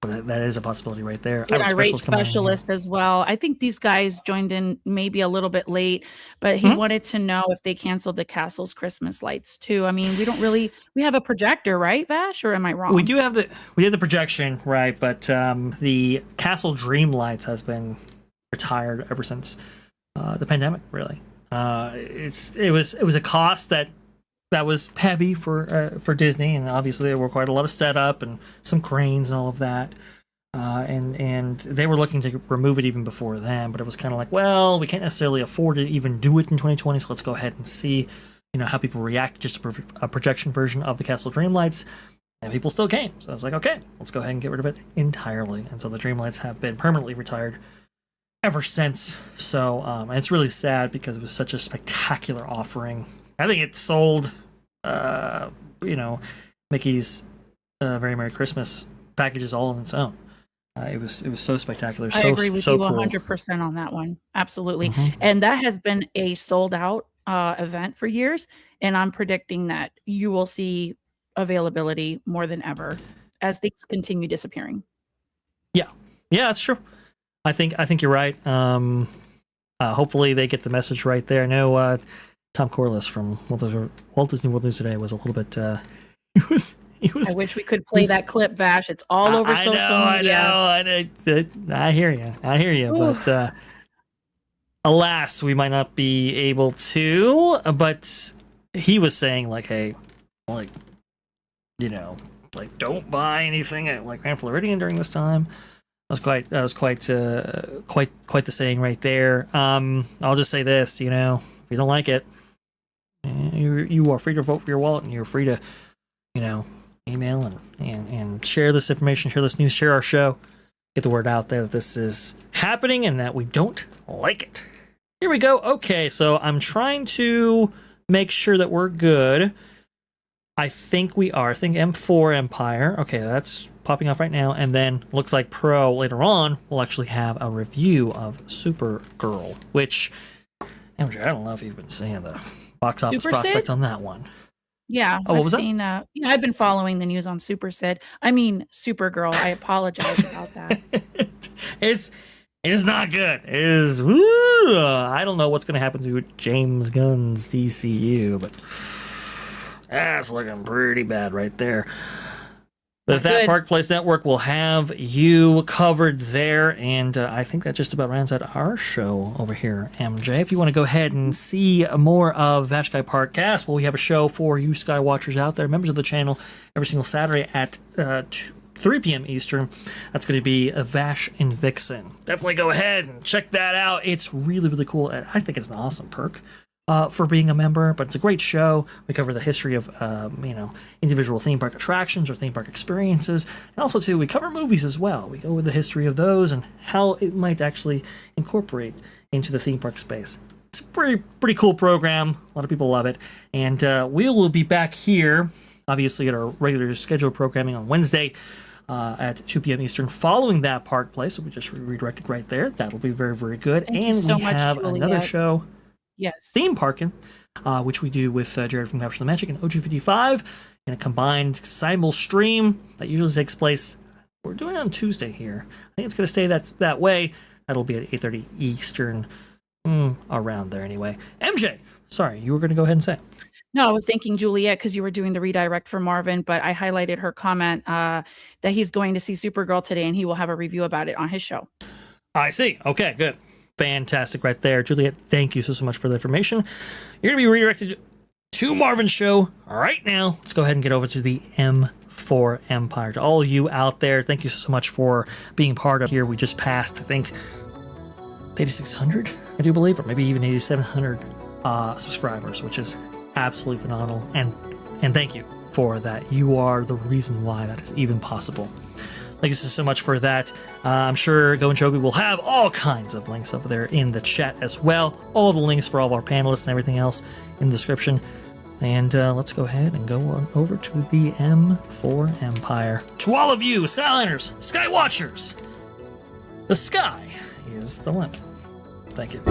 But that is a possibility right there. I rate specialist as well. I think these guys joined in maybe a little bit late, but he wanted to know if they canceled the castle's Christmas lights too. I mean, we have a projector, right, Vash? Or am I wrong? We have the projection, right? But the castle dream lights has been retired ever since the pandemic. Really, it was a cost that was heavy for Disney, and obviously there required a lot of setup and some cranes and all of that. And they were looking to remove it even before then, but it was kind of like, well, we can't necessarily afford to even do it in 2020, so let's go ahead and see, how people react to just a projection version of the Castle Dreamlights. And people still came, so I was like, okay, let's go ahead and get rid of it entirely. And so the Dreamlights have been permanently retired ever since. So and it's really sad because it was such a spectacular offering. I think it sold Mickey's Very Merry Christmas packages all on its own. It was so spectacular. I agree with so you cool. 100% on that one. Absolutely. And that has been a sold out event for years. And I'm predicting that you will see availability more than ever as things continue disappearing. Yeah, that's true. I think you're right. Hopefully they get the message right there. I know Tom Corliss from Walt Disney World News Today was a little bit. He was. I wish we could play that clip, Vash. It's all over social media. I know. I hear you. But alas, we might not be able to. But he was saying hey, don't buy anything at Grand Floridian during this time. That was quite the saying right there. I'll just say this, if you don't like it, you are free to vote for your wallet, and you're free to, email and share this information, share this news, share our show, get the word out there that this is happening and that we don't like it. Here we go. Okay, so I'm trying to make sure that we're good. I think we are. I think M4 Empire. Okay, that's popping off right now. And then looks like Pro later on will actually have a review of Supergirl, which, I don't know if you've been seeing the box office prospect on that one. Yeah. Oh, what was that? I've been following the news on Supergirl. I apologize about that. It's not good. It is. I don't know what's going to happen to James Gunn's DCU, but That's looking pretty bad right there. But Not that good. Park Place Network will have you covered there, and I think that just about rounds out our show over here, MJ. If you want to go ahead and see more of Vash Sky ParkCast, well, we have a show for you Sky Watchers out there, members of the channel, every single Saturday at 3 p.m. Eastern. That's going to be Vash and Vixen. Definitely go ahead and check that out. It's really, really cool. And I think it's an awesome perk for being a member, but it's a great show. We cover the history of, individual theme park attractions or theme park experiences. And also, too, we cover movies as well. We go with the history of those and how it might actually incorporate into the theme park space. It's a pretty cool program. A lot of people love it. And we will be back here, obviously, at our regular scheduled programming on Wednesday at 2 p.m. Eastern, following that Park Place. So we just redirected right there. That'll be very, very good. Thank you and so we much, have Juliet. another show, Yes. Theme Parking, which we do with Jared from Capture the Magic and OG55 in a combined simul stream that usually takes place. We're doing it on Tuesday here. I think it's going to stay that way. That'll be at 8:30 Eastern, around there anyway. MJ, sorry, you were going to go ahead and say. No, I was thanking Juliet because you were doing the redirect for Marvin, but I highlighted her comment that he's going to see Supergirl today and he will have a review about it on his show. I see. Okay, good. Fantastic right there. Juliet, thank you so much for the information. You're going to be redirected to Marvin's show right now. Let's go ahead and get over to the M4 Empire. To all of you out there, thank you so much for being part of here. We just passed, I think, 8,600, I do believe, or maybe even 8,700 subscribers, which is absolutely phenomenal. And thank you for that. You are the reason why that is even possible. Thank you so much for that. I'm sure Go and Chogi will have all kinds of links over there in the chat as well. All the links for all of our panelists and everything else in the description. And let's go ahead and go on over to the M4 Empire. To all of you, Skyliners, Sky Watchers, the sky is the limit. Thank you.